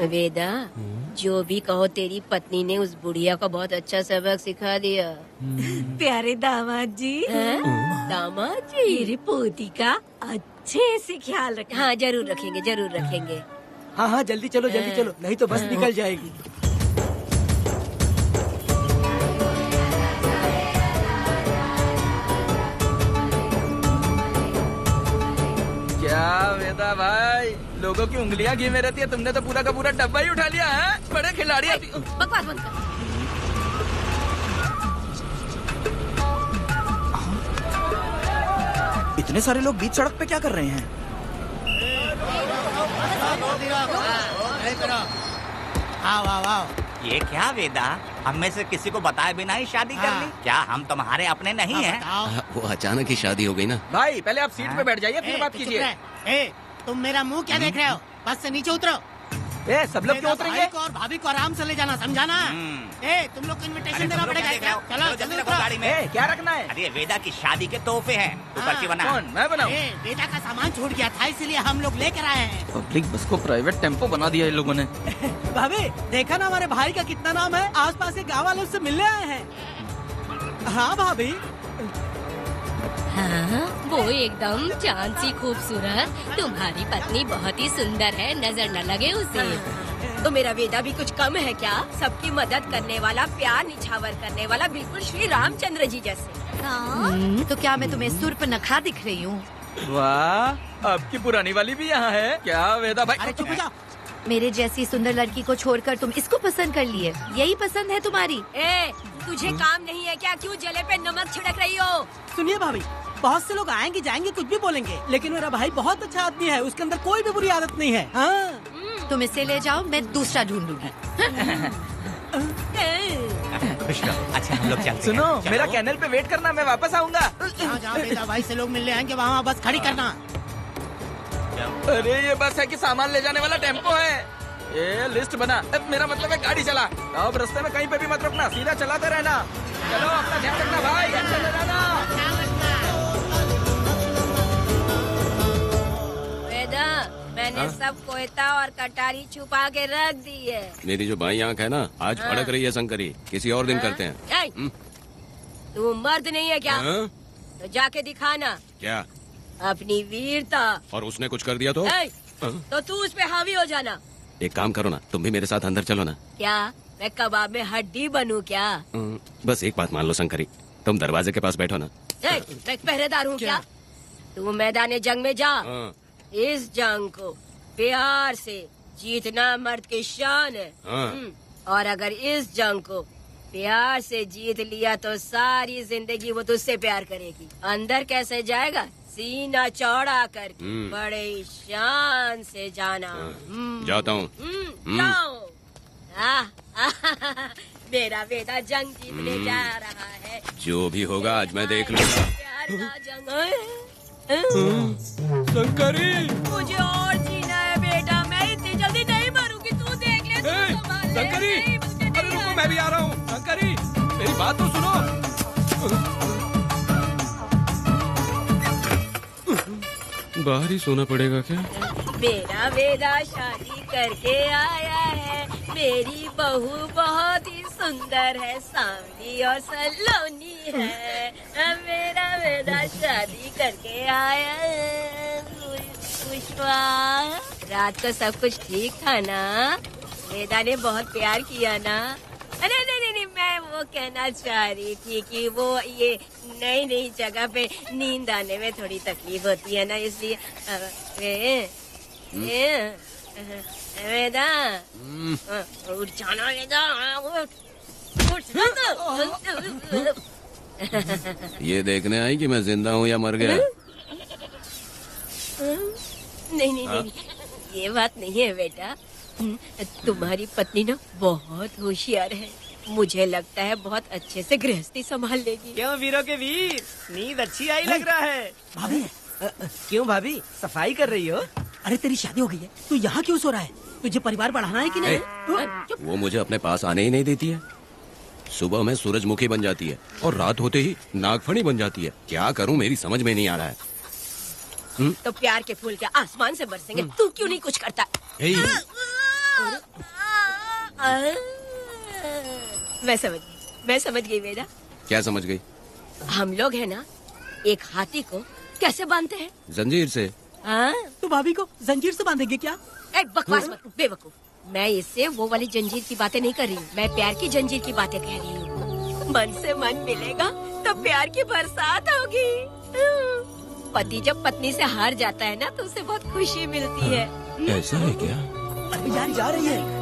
वेदा, जो भी कहो, तेरी पत्नी ने उस बुढ़िया को बहुत अच्छा सबक सिखा दिया। प्यारे दामाद जी। दामाद जी? मेरी पोती का अच्छे से ख्याल रखना। हाँ, जरूर रखेंगे, जरूर रखेंगे। हाँ हाँ, जल्दी चलो, जल्दी चलो, नहीं तो बस निकल जाएगी। क्या वेदा भाई, लोगों की उंगलियां घी में रहती है, तुमने तो पूरा का पूरा डब्बा ही उठा लिया है। बड़े खिलाड़ी। बकवास बंद कर। इतने सारे लोग बीच सड़क पे क्या कर रहे हैं? ये क्या वेदा, हम में से किसी को बताए बिना ही शादी कर ली? क्या हम तुम्हारे अपने नहीं हैं? वो अचानक ही शादी हो गई ना। भाई पहले आप सीट पे बैठ जाइए, फिर बात कीजिए। तुम मेरा मुंह क्या देख रहे हो? बस से नीचे उतरो। ए, सब लोग क्यों उतरेंगे? भाई को और भाभी को आराम से ले जाना, समझाना? तुम लोग को इनविटेशन देना पड़ेगा। चलो जल्दी उतरो। गाड़ी में। ए, क्या रखना है? अरे वेदा की शादी के तोहफे हैं, तू पर्ची बना। कौन, मैं बनाऊं? बेटा का सामान छूट गया था, इसलिए हम लोग लेकर आए हैं। पब्लिक बस को प्राइवेट टेम्पो बना दिया इन लोगों ने। भाभी देखा ना हमारे भाई का कितना नाम है, आसपास के गाँव वालों से मिलने आए हैं। हाँ भाभी। हाँ, वो एकदम चांद सी खूबसूरत। तुम्हारी पत्नी बहुत ही सुंदर है, नजर न लगे उसे। तो मेरा वेदा भी कुछ कम है क्या? सबकी मदद करने वाला, प्यार निछावर करने वाला, बिल्कुल श्री रामचंद्र जी जैसे। तो क्या मैं तुम्हें सुर पर नखा दिख रही हूँ? वाह, आपकी पुरानी वाली भी यहाँ है क्या वेदा भाई? अरे चुप हो जाओ। मेरे जैसी सुंदर लड़की को छोड़कर तुम इसको पसंद कर लिए, यही पसंद है तुम्हारी? ए, तुझे काम नहीं है क्या? क्यों जले पे नमक छिड़क रही हो? सुनिए भाभी, बहुत से लोग आएंगे जाएंगे कुछ भी बोलेंगे, लेकिन मेरा भाई बहुत अच्छा आदमी है, उसके अंदर कोई भी बुरी आदत नहीं है। हाँ। तुम इसे ले जाओ, मैं दूसरा ढूंढूंगी। खुश रहो। अच्छा हम लोग चलते हैं। सुनो, चलो। मेरा कैनल पे वेट करना, मैं वापस आऊंगा। जहाँ बेटा भाई से लोग मिलने आएंगे वहाँ बस खड़ी करना। अरे ये बस है कि सामान ले जाने वाला टेम्पो है। ये लिस्ट बना, मेरा मतलब है गाड़ी चला। अब रास्ते में कहीं पे भी मत रुकना, सीधा चलाते रहना। चलो अपना ध्यान रखना भाई, अच्छा ले जाना। वेदा, मैंने सब कोयता और कटारी छुपा के रख दी है। मेरी जो बाई आंख है ना, आज फड़क रही है शंकरी। किसी और दिन करते हैं। ए, तू मर्द नहीं है क्या? हाँ? तो जाके दिखाना क्या? अपनी वीरता। और उसने कुछ कर दिया तो? ए, तो तू उस पे हावी हो जाना। एक काम करो ना, तुम भी मेरे साथ अंदर चलो ना। क्या मैं कबाब में हड्डी बनूं क्या? बस एक बात मान लो शंकरी, तुम दरवाजे के पास बैठो ना। ए, मैं पहरेदार हूँ क्या? तू मैदान जंग में जा। हाँ। इस जंग को प्यार से जीतना मर्द की शान है। हाँ। और अगर इस जंग को प्यार से जीत लिया तो सारी जिंदगी वो तुझसे प्यार करेगी। अंदर कैसे जाएगा? सीना चौड़ा करके बड़े शान से जाना। जाता हूँ। जाओ। मेरा बेटा जंग जीतने जा रहा है। जो भी होगा आज मैं देख लूंगा। प्यार का जंग। शंकरी, मुझे और जीना है बेटा, मैं इतनी जल्दी नहीं मरूंगी। तू देख ले, तू संभाल ले। शंकरी, नहीं, मुझे अरे नहीं रुको, मैं भी आ रहा हूँ। शंकरी, मेरी बात तो सुनो। बाहर ही सोना पड़ेगा क्या? मेरा वेदा शादी करके आया है, मेरी बहू बहुत ही सुंदर है, सांवली और सलोनी है। मेरा वेदा शादी करके आया है। पुष्पा, रात को सब कुछ ठीक था ना? वेदा ने बहुत प्यार किया ना? अरे नहीं, मैं वो कहना चाह रही थी कि वो ये नई जगह पे नींद आने में थोड़ी तकलीफ होती है ना, इसलिए वेदा उठ जाना, वेदा उठ। ये देखने आई कि मैं जिंदा हूँ या मर गया? नहीं, ये बात नहीं है बेटा। तुम्हारी पत्नी ना बहुत होशियार है, मुझे लगता है बहुत अच्छे से गृहस्थी संभाल लेगी। क्यों वीरों के वीर, नींद अच्छी आई लग रहा है। भाभी क्यों भाभी, सफाई कर रही हो? अरे तेरी शादी हो गई है, तू यहाँ क्यों सो रहा है? तुझे परिवार बढ़ाना है कि नहीं? वो मुझे अपने पास आने ही नहीं देती है। सुबह में सूरजमुखी बन जाती है और रात होते ही नागफनी बन जाती है। क्या करूँ, मेरी समझ में नहीं आ रहा है। तो प्यार के फूल क्या आसमान से बरसेंगे? तू क्यों नहीं कुछ करता? मैं समझ गई बेटा। क्या समझ गई? हम लोग है ना, एक हाथी को कैसे बांधते हैं? जंजीर से। तो भाभी को जंजीर से बांधेंगे क्या? बकवास मत, बेवकूफ। मैं इससे वो वाली जंजीर की बातें नहीं कर रही हूँ, मैं प्यार की जंजीर की बातें कह रही हूँ। मन से मन मिलेगा तो प्यार की बरसात होगी। पति जब पत्नी से हार जाता है ना तो उसे बहुत खुशी मिलती है। ऐसा है क्या? अरे यार जा रही है।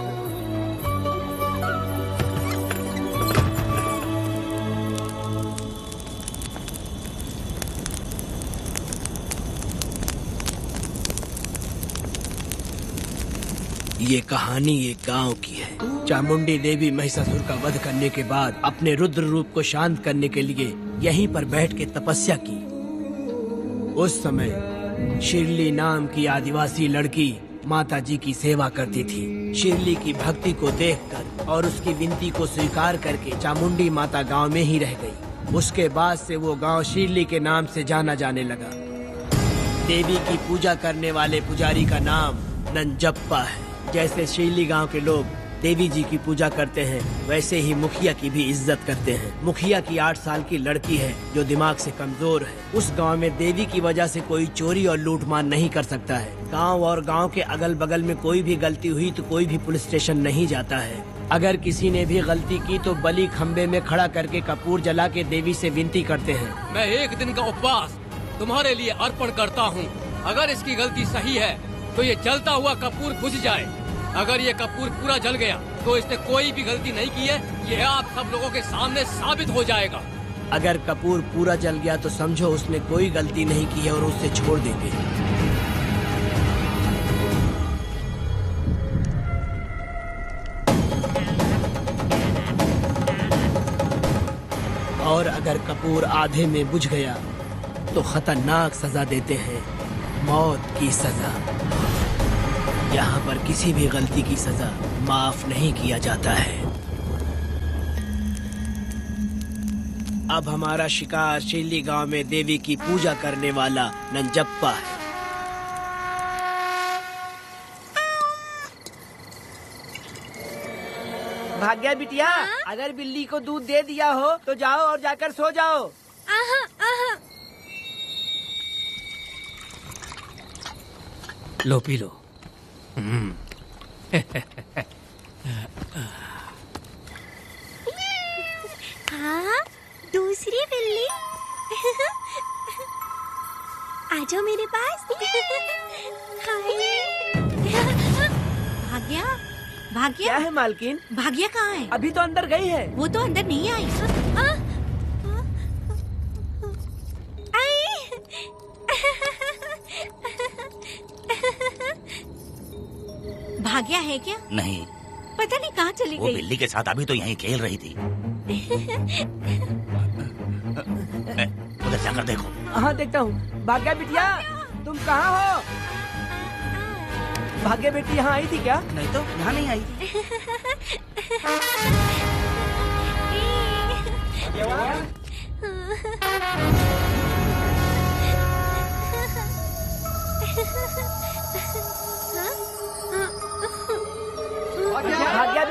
ये कहानी एक गांव की है। चामुंडी देवी महिषासुर का वध करने के बाद अपने रुद्र रूप को शांत करने के लिए यहीं पर बैठ के तपस्या की। उस समय शिरली नाम की आदिवासी लड़की माता जी की सेवा करती थी। शिरली की भक्ति को देखकर और उसकी विनती को स्वीकार करके चामुंडी माता गांव में ही रह गई। उसके बाद से वो गांव शिरली के नाम से जाना जाने लगा। देवी की पूजा करने वाले पुजारी का नाम नंजप्पा है। जैसे शिरली गांव के लोग देवी जी की पूजा करते हैं, वैसे ही मुखिया की भी इज्जत करते हैं। मुखिया की 8 साल की लड़की है जो दिमाग से कमजोर है। उस गांव में देवी की वजह से कोई चोरी और लूटमार नहीं कर सकता है। गांव और गांव के अगल बगल में कोई भी गलती हुई तो कोई भी पुलिस स्टेशन नहीं जाता है। अगर किसी ने भी गलती की तो बलि खम्बे में खड़ा करके कपूर जला के देवी से विनती करते हैं। मैं 1 दिन का उपवास तुम्हारे लिए अर्पण करता हूँ। अगर इसकी गलती सही है तो ये जलता हुआ कपूर बुझ जाए। अगर ये कपूर पूरा जल गया तो इसने कोई भी गलती नहीं की है, ये आप सब लोगों के सामने साबित हो जाएगा। अगर कपूर पूरा जल गया तो समझो उसने कोई गलती नहीं की है और उसे छोड़ देंगे। और अगर कपूर आधे में बुझ गया तो खतरनाक सजा देते हैं, मौत की सजा। यहाँ पर किसी भी गलती की सजा माफ नहीं किया जाता है। अब हमारा शिकार शिरली गांव में देवी की पूजा करने वाला नंजप्पा है। भाग्या बिटिया, अगर बिल्ली को दूध दे दिया हो तो जाओ और जाकर सो जाओ। लो पी लो। हाँ, दूसरी बिल्ली। आ जाओ मेरे पास। भाग्या, भाग्या क्या है मालकिन? भाग्या कहाँ है? अभी तो अंदर गई है। वो तो अंदर नहीं आई। भाग्या है क्या? नहीं, पता नहीं कहाँ चली वो गई। बिल्ली के साथ अभी तो यहीं खेल रही थी। उधर जाकर देखो। हाँ देखता हूँ। भाग्या बिटिया, तुम कहाँ हो? भाग्या बेटी यहाँ आई थी क्या? नहीं तो यहाँ नहीं आई।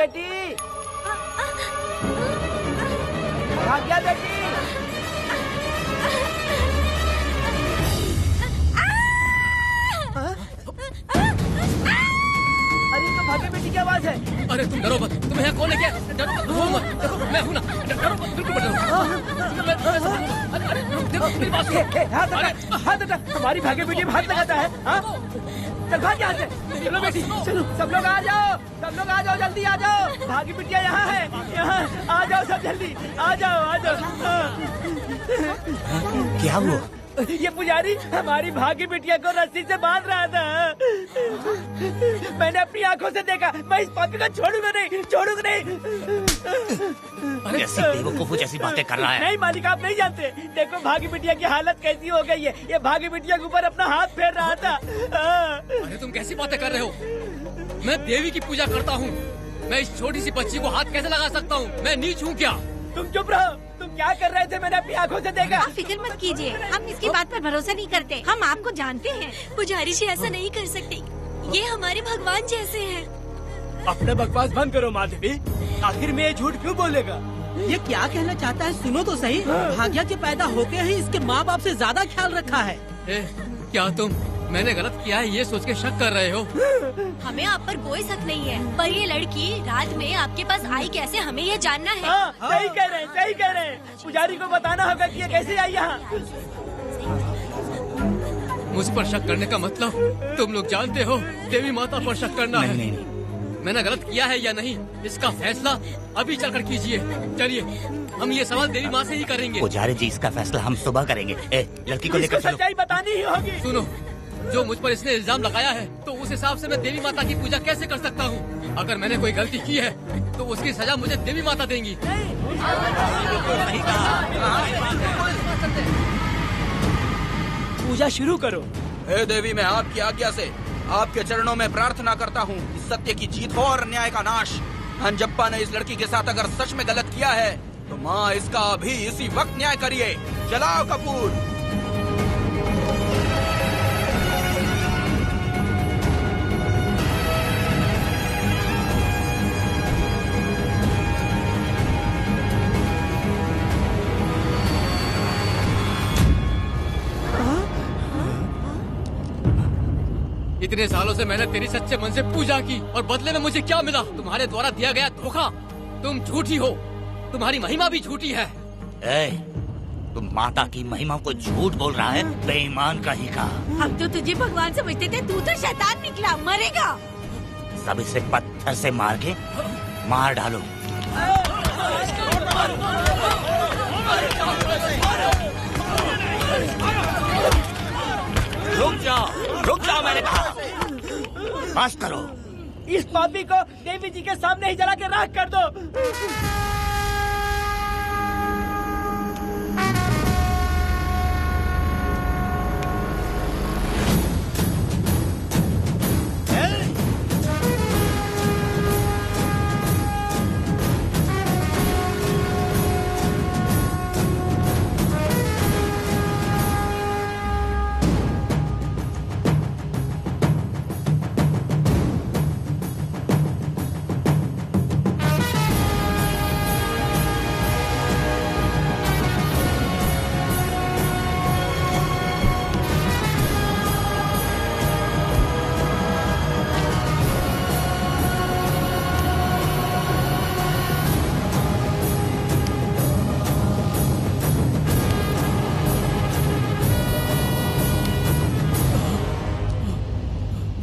बेटी, भाग्या बेटी। अरे तो भाग्या बेटी की आवाज है। अरे तुम डरो मत, तुम्हें यहाँ कौन है क्या? डरो मत, रो मत, देखो मैं हूँ ना, डरो मत, बिल्कुल मत डरो। अरे देखो मेरी बात सुनो। हाथ हटा, हमारी भाग्य बेटी में हाथ लगाता है। चल भाग यहाँ से। चलो बेटी, चलो सब लोग आ जाओ, सब लोग आ जाओ, जल्दी आ जाओ। भाग्य बिटिया यहाँ है, यहाँ आ जाओ सब जल्दी, आ जाओ आ जाओ। क्या हुआ? ये पुजारी हमारी भाग्य बिटिया को रस्सी से बांध रहा था। मैंने अपनी आंखों से देखा। मैं इस पापी को छोड़ूंगा नहीं, छोड़ूंगा नहीं। कैसी बेवकूफों जैसी बातें कर रहा है। नहीं मालिक, आप नहीं जानते। देखो भाग्य बिटिया की हालत कैसी हो गई है। ये भाग्य बिटिया के ऊपर अपना हाथ फेर रहा था। अरे तुम कैसी बातें कर रहे हो? मैं देवी की पूजा करता हूँ। मैं इस छोटी सी बच्ची को हाथ कैसे लगा सकता हूँ? मैं नीच हूँ क्या? तुम चुप रहो। तुम क्या कर रहे थे? मैंने अपनी आंखों से देखा। आप फिक्र मत कीजिए, हम इसकी बात पर भरोसा नहीं करते। हम आपको जानते हैं। पुजारी जी ऐसा नहीं कर सकते, ये हमारे भगवान जैसे हैं। अपना बकवास बंद करो माँ देवी। आखिर में ये झूठ क्यों बोलेगा? ये क्या कहना चाहता है? सुनो तो सही। भाग्या के पैदा होते ही इसके माँ बाप से ज्यादा ख्याल रखा है। क्या तुम मैंने गलत किया है ये सोच के शक कर रहे हो? हमें आप पर कोई शक नहीं है, पर ये लड़की रात में आपके पास आई कैसे, हमें ये जानना है। सही कह रहे हैं, सही कह रहे हैं। पुजारी को बताना होगा कि ये कैसे आई यहाँ। मुझ पर शक करने का मतलब तुम लोग जानते हो देवी माता पर शक करना है। नहीं। मैंने गलत किया है या नहीं, इसका फैसला अभी चलकर कीजिए। चलिए हम ये सवाल देवी माँ से ही करेंगे। पुजारी जी, इसका फैसला हम सुबह करेंगे। लड़की को लेकर चलो। सच्चाई बतानी ही होगी। सुनो, जो मुझ पर इसने इल्जाम लगाया है, तो उस हिसाब से मैं देवी माता की पूजा कैसे कर सकता हूँ? अगर मैंने कोई गलती की है तो उसकी सजा मुझे देवी माता देंगी। पूजा शुरू करो। हे देवी, मैं आपकी आज्ञा से आपके चरणों में प्रार्थना करता हूँ कि सत्य की जीत हो और न्याय का नाश। अंजप्पा ने इस लड़की के साथ अगर सच में गलत किया है तो माँ इसका अभी इसी वक्त न्याय करिए। जलाओ कपूर। इतने सालों से मैंने तेरी सच्चे मन से पूजा की और बदले में मुझे क्या मिला? तुम्हारे द्वारा दिया गया धोखा। तुम झूठी हो, तुम्हारी महिमा भी झूठी है। तुम माता की महिमा को झूठ बोल रहा है, बेईमान का ही का। हम तो तुझे भगवान समझते थे, तू तो शैतान निकला, मरेगा। सब इसे पत्थर से मार के मार डालो। रुक जाओ मैंने कहा। बस करो। इस पापी को देवी जी के सामने ही जला के राख कर दो।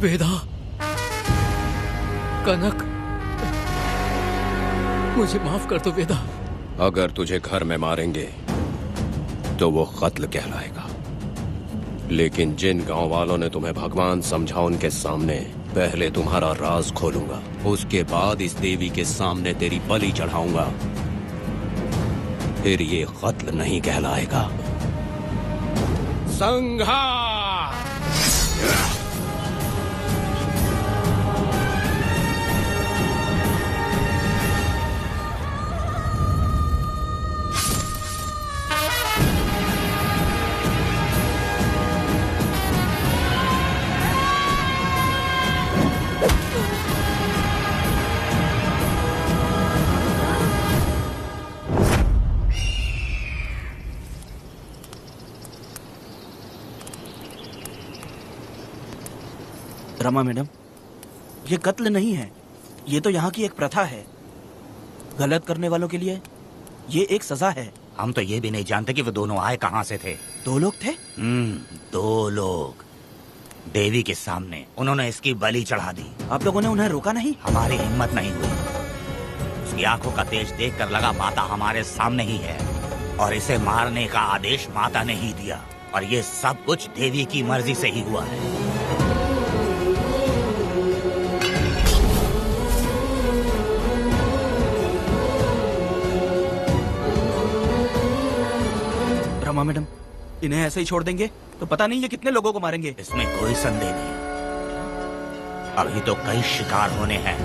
वेदा, कनक, मुझे माफ कर दो वेदा। अगर तुझे घर में मारेंगे तो वो कत्ल कहलाएगा, लेकिन जिन गांव वालों ने तुम्हें भगवान समझा उनके सामने पहले तुम्हारा राज खोलूंगा, उसके बाद इस देवी के सामने तेरी बलि चढ़ाऊंगा, फिर ये कत्ल नहीं कहलाएगा। संघार! रमा मैडम, ये कत्ल नहीं है, ये तो यहाँ की एक प्रथा है। गलत करने वालों के लिए ये एक सजा है। हम तो ये भी नहीं जानते कि वो दोनों आए कहाँ से थे। 2 लोग थे? 2 लोग देवी के सामने, उन्होंने इसकी बलि चढ़ा दी। आप लोगों ने उन्हें रोका नहीं? हमारी हिम्मत नहीं हुई। उसकी आंखों का तेज देखकर लगा माता हमारे सामने ही है और इसे मारने का आदेश माता ने ही दिया, और ये सब कुछ देवी की मर्जी से ही हुआ है। रमा मैडम, इन्हें ऐसे ही छोड़ देंगे तो पता नहीं ये कितने लोगों को मारेंगे। इसमें कोई संदेह नहीं, अभी तो कई शिकार होने हैं।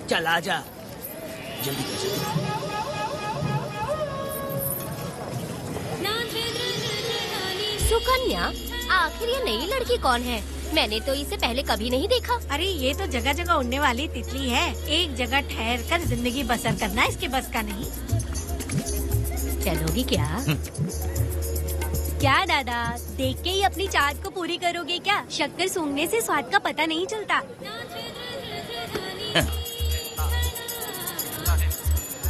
चल आजा, जल्दी कर जल्दी। सुकन्या, आखिर ये नई लड़की कौन है? मैंने तो इसे पहले कभी नहीं देखा। अरे ये तो जगह जगह उड़ने वाली तितली है। एक जगह ठहर कर जिंदगी बसर करना इसके बस का नहीं। चलोगी क्या? क्या दादा, देख के ही अपनी चाहत को पूरी करोगे क्या? शक्कर सूंघने से स्वाद का पता नहीं चलता।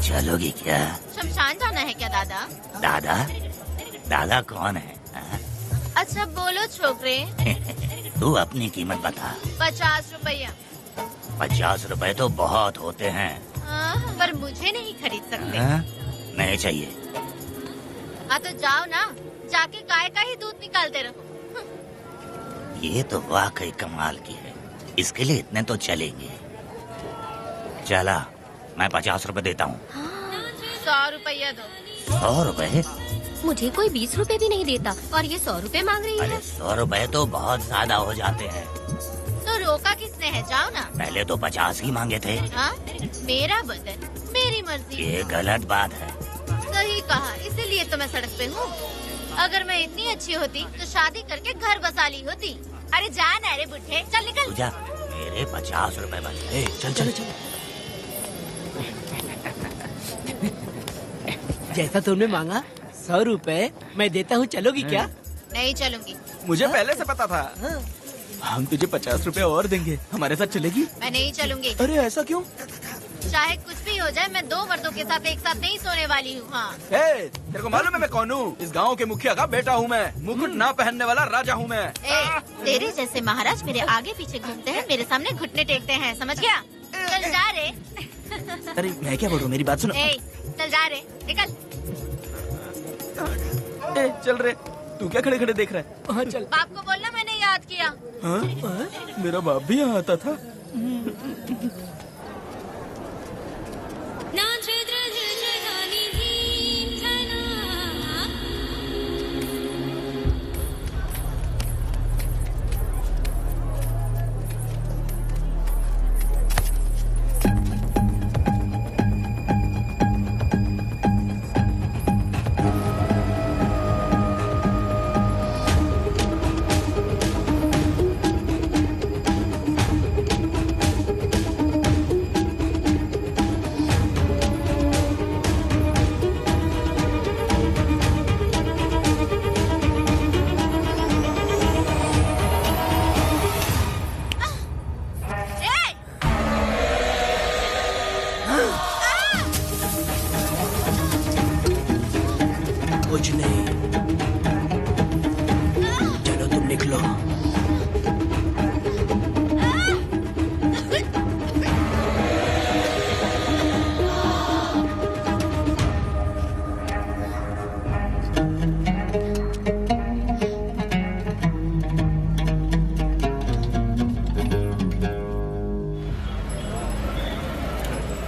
चलोगी क्या? शमशान जाना है क्या दादा? दादा? दादा कौन है? अच्छा बोलो छोकरे। तू अपनी कीमत बता। 50 रुपया। 50 रुपए तो बहुत होते हैं। पर मुझे नहीं खरीद सकते। नहीं चाहिए। हाँ तो जाओ ना, जाके गाय का ही दूध निकालते रहो। ये तो वाकई कमाल की है, इसके लिए इतने तो चलेंगे। चला, मैं 50 रुपए देता हूँ। 100 रुपया दो। 100 रुपए? मुझे कोई 20 रुपए भी नहीं देता और ये 100 रुपए मांग रही है। अरे 100 रुपए तो बहुत ज्यादा हो जाते हैं। तो रोका किसने है? जाओ ना। पहले तो 50 ही मांगे थे। हाँ? मेरा बदन, मेरी मर्जी। ये गलत बात है। सही कहा, इसीलिए तो मैं सड़क पे हूँ। अगर मैं इतनी अच्छी होती तो शादी करके घर बसा ली होती। अरे जा ना रे बुढ़े, चल निकल। जा, मेरे 50 रुपए बच गए। चल चल चल। जैसा तुमने मांगा 100 रुपए मैं देता हूँ, चलोगी क्या? नहीं चलूंगी। मुझे पहले से पता था। हम तुझे 50 रुपए और देंगे, हमारे साथ चलेगी? मैं नहीं चलूंगी। अरे ऐसा क्यों? चाहे कुछ भी हो जाए, मैं 2 मर्दों के साथ एक साथ नहीं सोने वाली हूँ। हाँ। तेरे को मालूम है मैं कौन हूँ? इस गांव के मुखिया का बेटा हूँ मैं। मुकुट ना पहनने वाला राजा हूँ मैं। तेरे जैसे महाराज मेरे आगे पीछे घूमते हैं, मेरे सामने घुटने टेकते हैं, समझ गया? चल जा रे। अरे मैं क्या बोल रहा हूँ, मेरी बात सुनो। चल जा रे, निकल। चल रे, तू क्या खड़े खड़े देख रहा है? हाँ चल। बाप को बोलना मैंने याद किया। हाँ? मेरा बाप भी यहाँ आता था। कुछ नहीं, चलो तुम निकलो।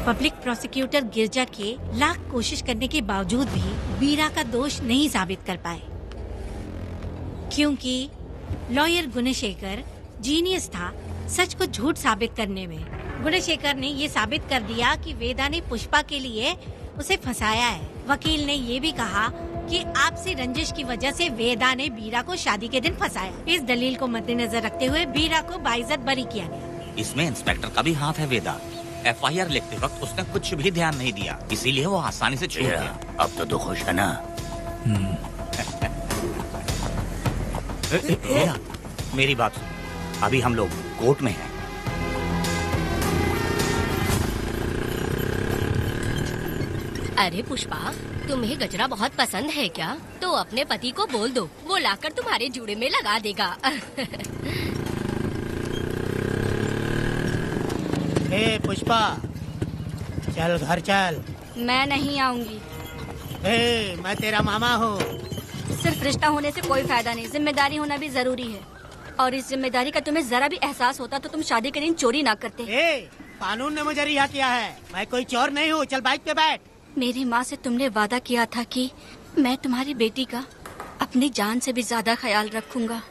पब्लिक प्रोसिक्यूटर गिरजा के लाख कोशिश करने के बावजूद भी वीरा का दोष नहीं साबित कर पाए, क्योंकि लॉयर गुणशेखर जीनियस था सच को झूठ साबित करने में। गुणशेखर ने ये साबित कर दिया कि वेदा ने पुष्पा के लिए उसे फंसाया है। वकील ने ये भी कहा कि आपसी रंजिश की वजह से वेदा ने वीरा को शादी के दिन फंसाया। इस दलील को मद्देनजर रखते हुए वीरा को बाइज्जत बरी किया गया। इसमें इंस्पेक्टर का भी हाथ है वेदा। FIR लिखते वक्त उसने कुछ भी ध्यान नहीं दिया, इसीलिए वो आसानी से छूट गया। अब तो खुश है ना? वेदा, मेरी बात सुन, अभी हम लोग कोर्ट में हैं। अरे पुष्पा, तुम्हें गजरा बहुत पसंद है क्या? तो अपने पति को बोल दो, वो लाकर तुम्हारे जूड़े में लगा देगा। हे पुष्पा, चल घर चल। मैं नहीं आऊंगी। हे, मैं तेरा मामा हूँ। सिर्फ रिश्ता होने से कोई फायदा नहीं, जिम्मेदारी होना भी जरूरी है। और इस जिम्मेदारी का तुम्हें जरा भी एहसास होता तो तुम शादी के दिन चोरी ना करते। कानून ने मुझे रिहा किया है, मैं कोई चोर नहीं हूँ। चल बाइक पे बैठ। मेरी माँ से तुमने वादा किया था कि मैं तुम्हारी बेटी का अपनी जान से भी ज्यादा ख्याल रखूंगा,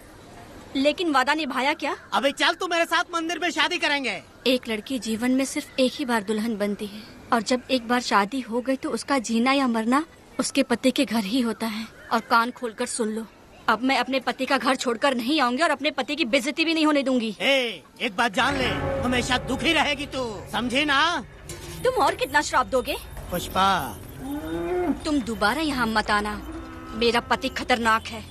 लेकिन वादा निभाया क्या? अबे चल, तू मेरे साथ मंदिर में शादी करेंगे। एक लड़की जीवन में सिर्फ एक ही बार दुल्हन बनती है, और जब एक बार शादी हो गई तो उसका जीना या मरना उसके पति के घर ही होता है। और कान खोलकर सुन लो, अब मैं अपने पति का घर छोड़कर नहीं आऊंगी और अपने पति की बेइज्जती भी नहीं होने दूंगी। एक बात जान ले, हमेशा दुखी रहेगी तू, समझी ना? तुम और कितना श्राप दोगे? पुष्पा, तुम दोबारा यहाँ मत आना, मेरा पति खतरनाक है।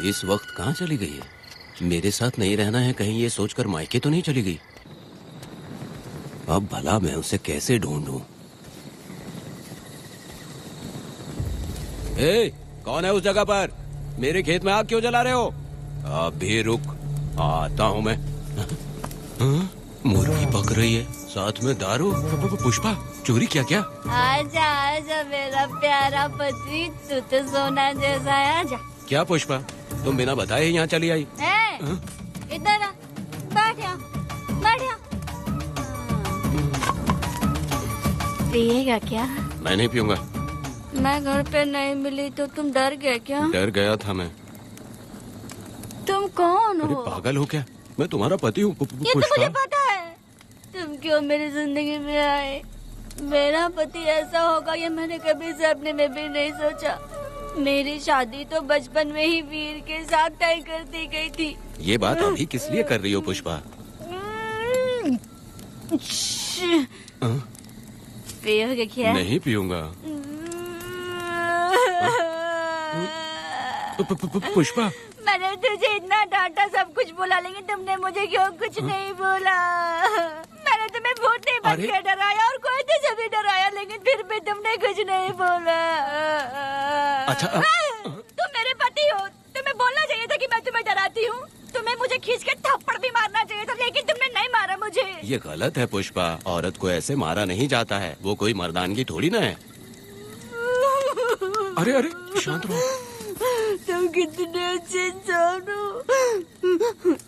इस वक्त कहाँ चली गई है? मेरे साथ नहीं रहना है कहीं ये सोचकर मायके तो नहीं चली गई? अब भला मैं उसे कैसे ढूंढूं? कौन है उस जगह पर? मेरे खेत में आग क्यों जला रहे हो? अब भी रुक, आता हूँ मैं। मुर्गी पक रही है, साथ में दारू। पुष्पा, चोरी क्या? क्या? आजा आजा मेरा प्यारा पति, तू तो सोना जैसा है। आजा। क्या पुष्पा, तुम बिना बताए ही यहाँ चली आई? इधर आ, बैठ यहाँ, बैठ यहाँ। पिएगा क्या? मैं नहीं पीऊंगा। मैं घर पे नहीं मिली तो तुम डर गए क्या? डर गया था मैं। तुम कौन हो? अरे पागल हो क्या? मैं तुम्हारा पति हूँ। ये तो मुझे पता है। तुम क्यों मेरी जिंदगी में आए? मेरा पति ऐसा होगा ये मैंने कभी सपने में भी नहीं सोचा। मेरी शादी तो बचपन में ही वीर के साथ तय कर दी गई थी। ये बात अभी किस लिए कर रही हो पुष्पा? पियोगे क्या? नहीं पीऊंगा। पुष्पा, मैंने तुझे इतना डांटा, सब कुछ बोला, लेकिन तुमने मुझे क्यों कुछ नहीं बोला? मैंने तुम्हें भूत नहीं बन के डराया और कोई तुझे भी डराया, लेकिन फिर भी तुमने कुछ नहीं बोला। अच्छा, तुम मेरे पति हो, तुम्हें बोलना चाहिए था कि मैं तुम्हें डराती हूँ। तुम्हें मुझे खींच के थप्पड़ भी मारना चाहिए था, लेकिन तुमने नहीं मारा मुझे। ये गलत है पुष्पा, औरत को ऐसे मारा नहीं जाता है, वो कोई मर्दानगी थोड़ी ना है। अरे अरे शांत रहो। तुम कितने अच्छे इंसान हो।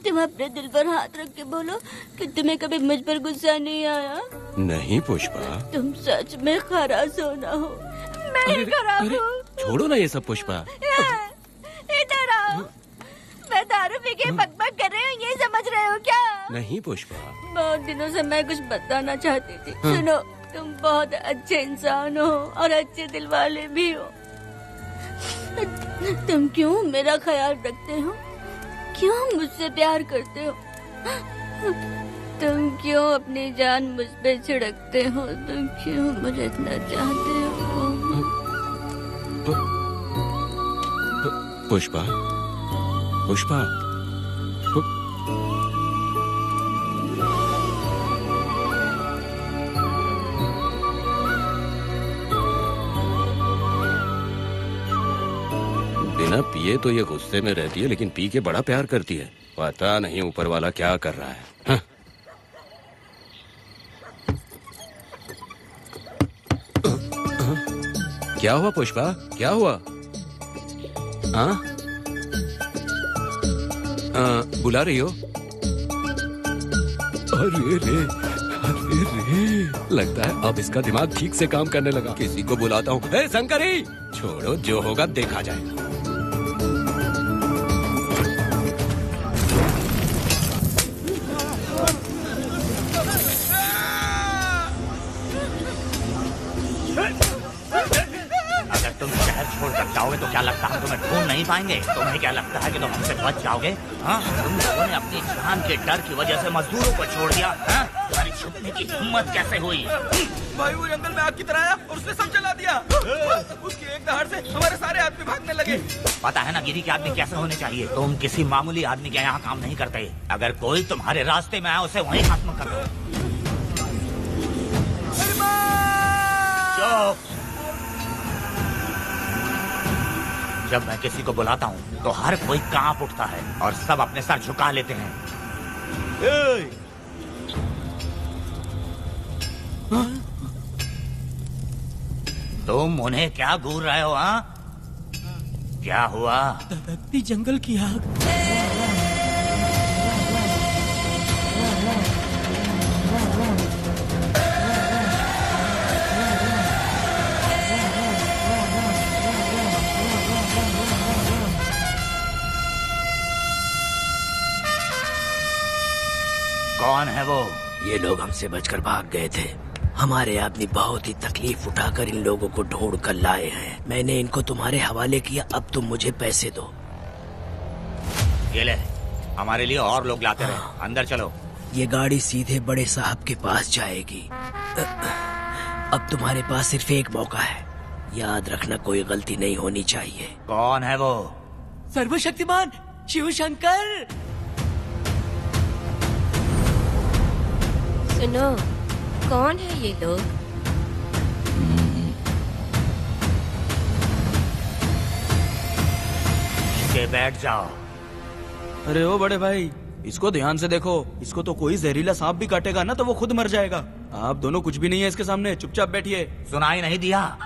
तुम अपने दिल पर हाथ रख के बोलो कि तुम्हें कभी मुझ पर गुस्सा नहीं आया। नहीं पुष्पा, तुम सच में खरा सोना हो। मैं खराब हूँ। छोड़ो ना ये सब पुष्पा। इधर आओ। मैं दारू पी के बकबक कर रही हूँ, ये समझ रहे हो क्या? नहीं पुष्पा, बहुत दिनों से मैं कुछ बताना चाहती थी। सुनो, तुम बहुत अच्छे इंसान हो और अच्छे दिल वाले भी हो। तुम क्यों मेरा ख्याल रखते हो? क्यों मुझसे प्यार करते हो? तुम क्यों अपनी जान मुझ पे छिड़कते हो? तुम क्यों मुझे इतना चाहते हो? पुष्पा, पुष्पा, बिना पिए तो ये गुस्से में रहती है, लेकिन पी के बड़ा प्यार करती है। पता नहीं ऊपर वाला क्या कर रहा है। हाँ? क्या हुआ पुष्पा, क्या हुआ? हाँ? बुला रही हो? अरे रे, अरे रे, लगता है अब इसका दिमाग ठीक से काम करने लगा। किसी को बुलाता हूँ। ए शंकरी, छोड़ो, जो होगा देखा जाएगा। जाओगे तो क्या लगता है तुम्हें ढूंढ नहीं पाएंगे? तुम्हें क्या लगता है कि तुम हमसे बच जाओगे? हाँ, तुम लोगों ने अपनी जान के डर की वजह से मजदूरों को छोड़ दिया। हाँ? तुम्हारी छुपने की हिम्मत कैसे हुई? भाई वो जंगल में आग की तरह आया और उसने सब जला दिया। उसकी एक दहाड़ से हमारे सारे आदमी भागने लगे। पता है ना गिरी के आदमी कैसे होने चाहिए? तुम किसी मामूली आदमी के यहाँ काम नहीं करते। अगर कोई तुम्हारे रास्ते में आए उसे वहीं खत्म कर दो। चुप। जब मैं किसी को बुलाता हूँ तो हर कोई कांप उठता है और सब अपने सर झुका लेते हैं। तुम उन्हें क्या घूर रहे हो? हाँ, क्या हुआ? धधकती जंगल की आग। कौन है वो? ये लोग हमसे बचकर भाग गए थे। हमारे आदमी बहुत ही तकलीफ उठाकर इन लोगों को ढूंढ कर लाए हैं। मैंने इनको तुम्हारे हवाले किया, अब तुम मुझे पैसे दो। ये ले, हमारे लिए और लोग लाते रहे। अंदर चलो। ये गाड़ी सीधे बड़े साहब के पास जाएगी। अब तुम्हारे पास सिर्फ एक मौका है, याद रखना कोई गलती नहीं होनी चाहिए। कौन है वो? सर्वशक्तिमान शिव शंकर। सुनो, कौन है ये लोग? के बैठ जाओ। अरे ओ बड़े भाई, इसको ध्यान से देखो। इसको तो कोई जहरीला सांप भी काटेगा ना तो वो खुद मर जाएगा। आप दोनों कुछ भी नहीं है इसके सामने, चुपचाप बैठिए। सुनाई नहीं दिया?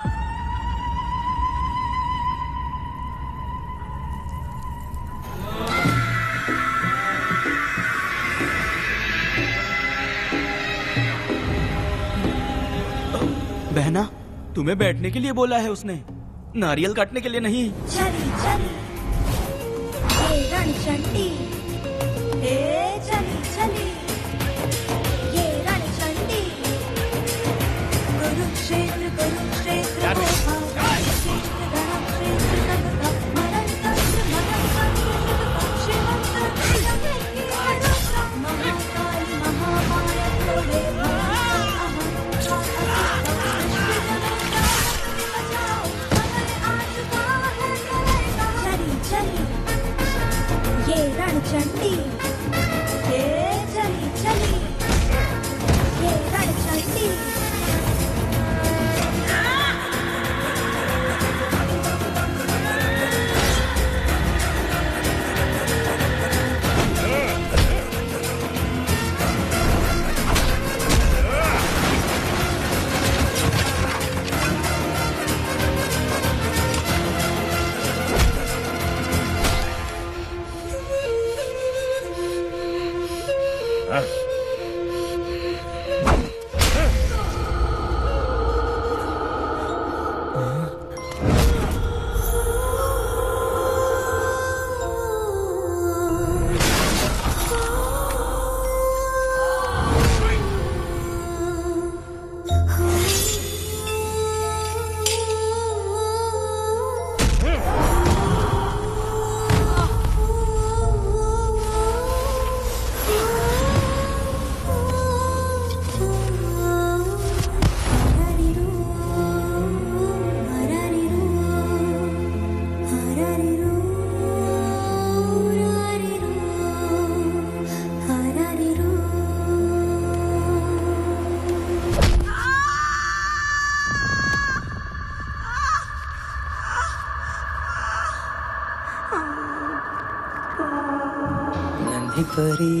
बहना, तुम्हें बैठने के लिए बोला है उसने, नारियल काटने के लिए नहीं। चली चली ये रणचंडी, चली चली ये रणचंडी। कुरुक्षेत्र कुरुक्षेत्र रणचंडी, चली चली ये रणचंडी। परी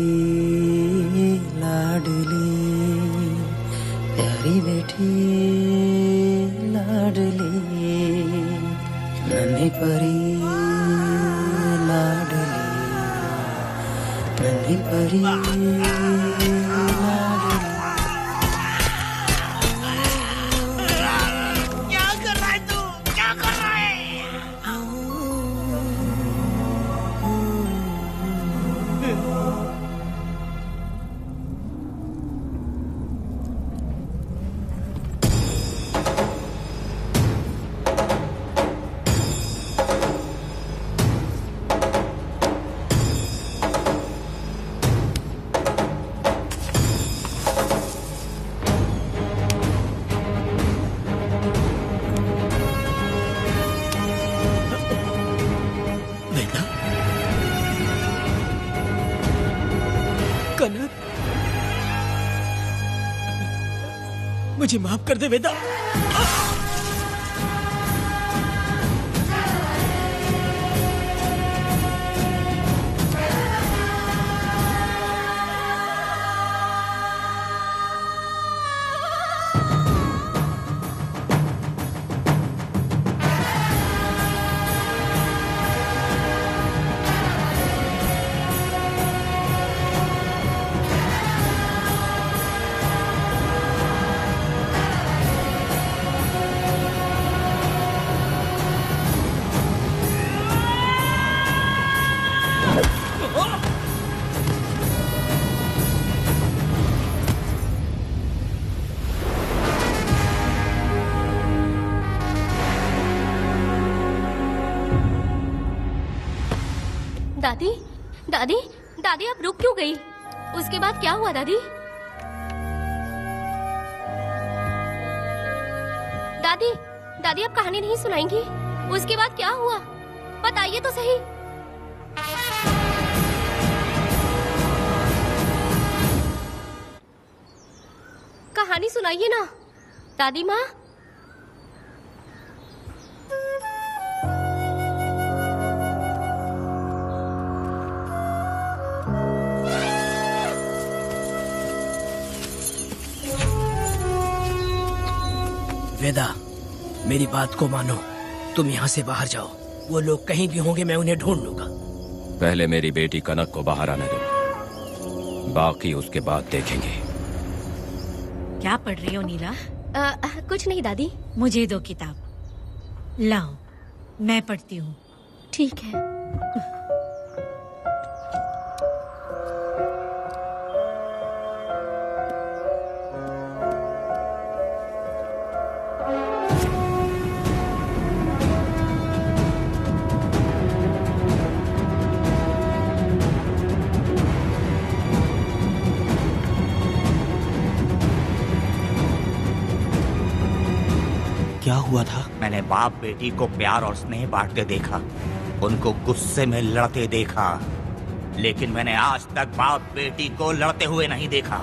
लाडली प्यारी बेटी लाडली नन्ही परी लाडली नन्ही परी क्या कर रहा है तू? क्या कर रहा है? कनक, मुझे माफ कर दे वेदा। दादी, दादी, दादी आप रुक क्यों गई? उसके बाद क्या हुआ दादी? दादी, दादी आप कहानी नहीं सुनाएंगी? उसके बाद क्या हुआ? बताइए तो सही। कहानी सुनाइए ना, दादी माँ। वेदा, मेरी बात को मानो, तुम यहाँ से बाहर जाओ। वो लोग कहीं भी होंगे, मैं उन्हें ढूंढ लूंगा। पहले मेरी बेटी कनक को बाहर आने दो, बाकी उसके बाद देखेंगे। क्या पढ़ रही हो नीला? कुछ नहीं दादी। मुझे दो किताब लाओ, मैं पढ़ती हूँ। ठीक है। क्या हुआ था? मैंने बाप बेटी को प्यार और स्नेह बांटते देखा, उनको गुस्से में लड़ते देखा, लेकिन मैंने आज तक बाप बेटी को लड़ते हुए नहीं देखा।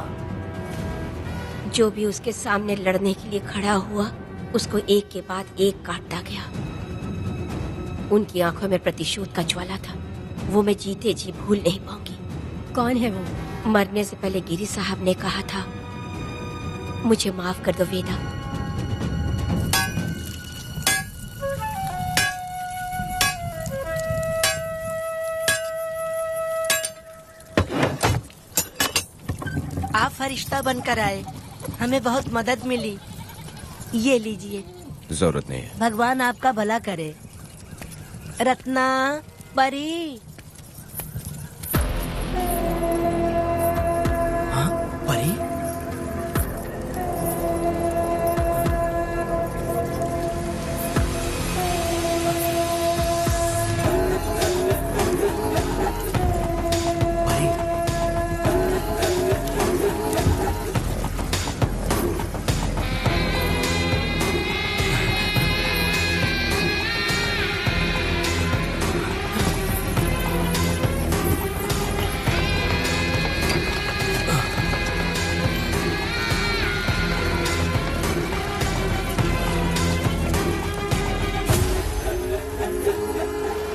जो भी उसके सामने लड़ने के लिए खड़ा हुआ, उसको एक के बाद एक काटता गया। उनकी आंखों में प्रतिशोध का ज्वाला था, वो मैं जीते जी भूल नहीं पाऊंगी। कौन है वो? मरने से पहले गिरी साहब ने कहा था, मुझे माफ कर दो वेदा। आप फरिश्ता बनकर आए, हमें बहुत मदद मिली। ये लीजिए। जरूरत नहीं है। भगवान आपका भला करे। रत्ना, परी। हाँ, परी?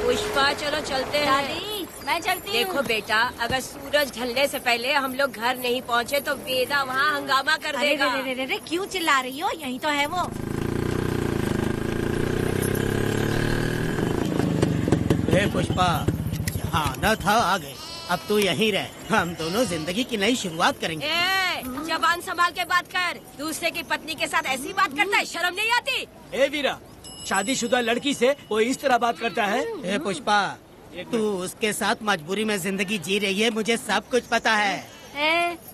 पुष्पा, चलो चलते हैं। दादी, मैं चलती हूँ। देखो बेटा, अगर सूरज ढलने से पहले हम लोग घर नहीं पहुँचे तो वेदा वहाँ हंगामा कर अरे देगा। रे रे रे रे, क्यों चिल्ला रही हो? यही तो है वो। पुष्पा, आना था आ गए। अब तू यहीं रह, हम दोनों जिंदगी की नई शुरुआत करेंगे। ए, जबान संभाल के बात कर। दूसरे की पत्नी के साथ ऐसी बात करता है, शर्म नहीं आती? ए वीरा, शादीशुदा लड़की से कोई इस तरह बात करता है? ए पुष्पा, तू उसके साथ मजबूरी में जिंदगी जी रही है, मुझे सब कुछ पता है।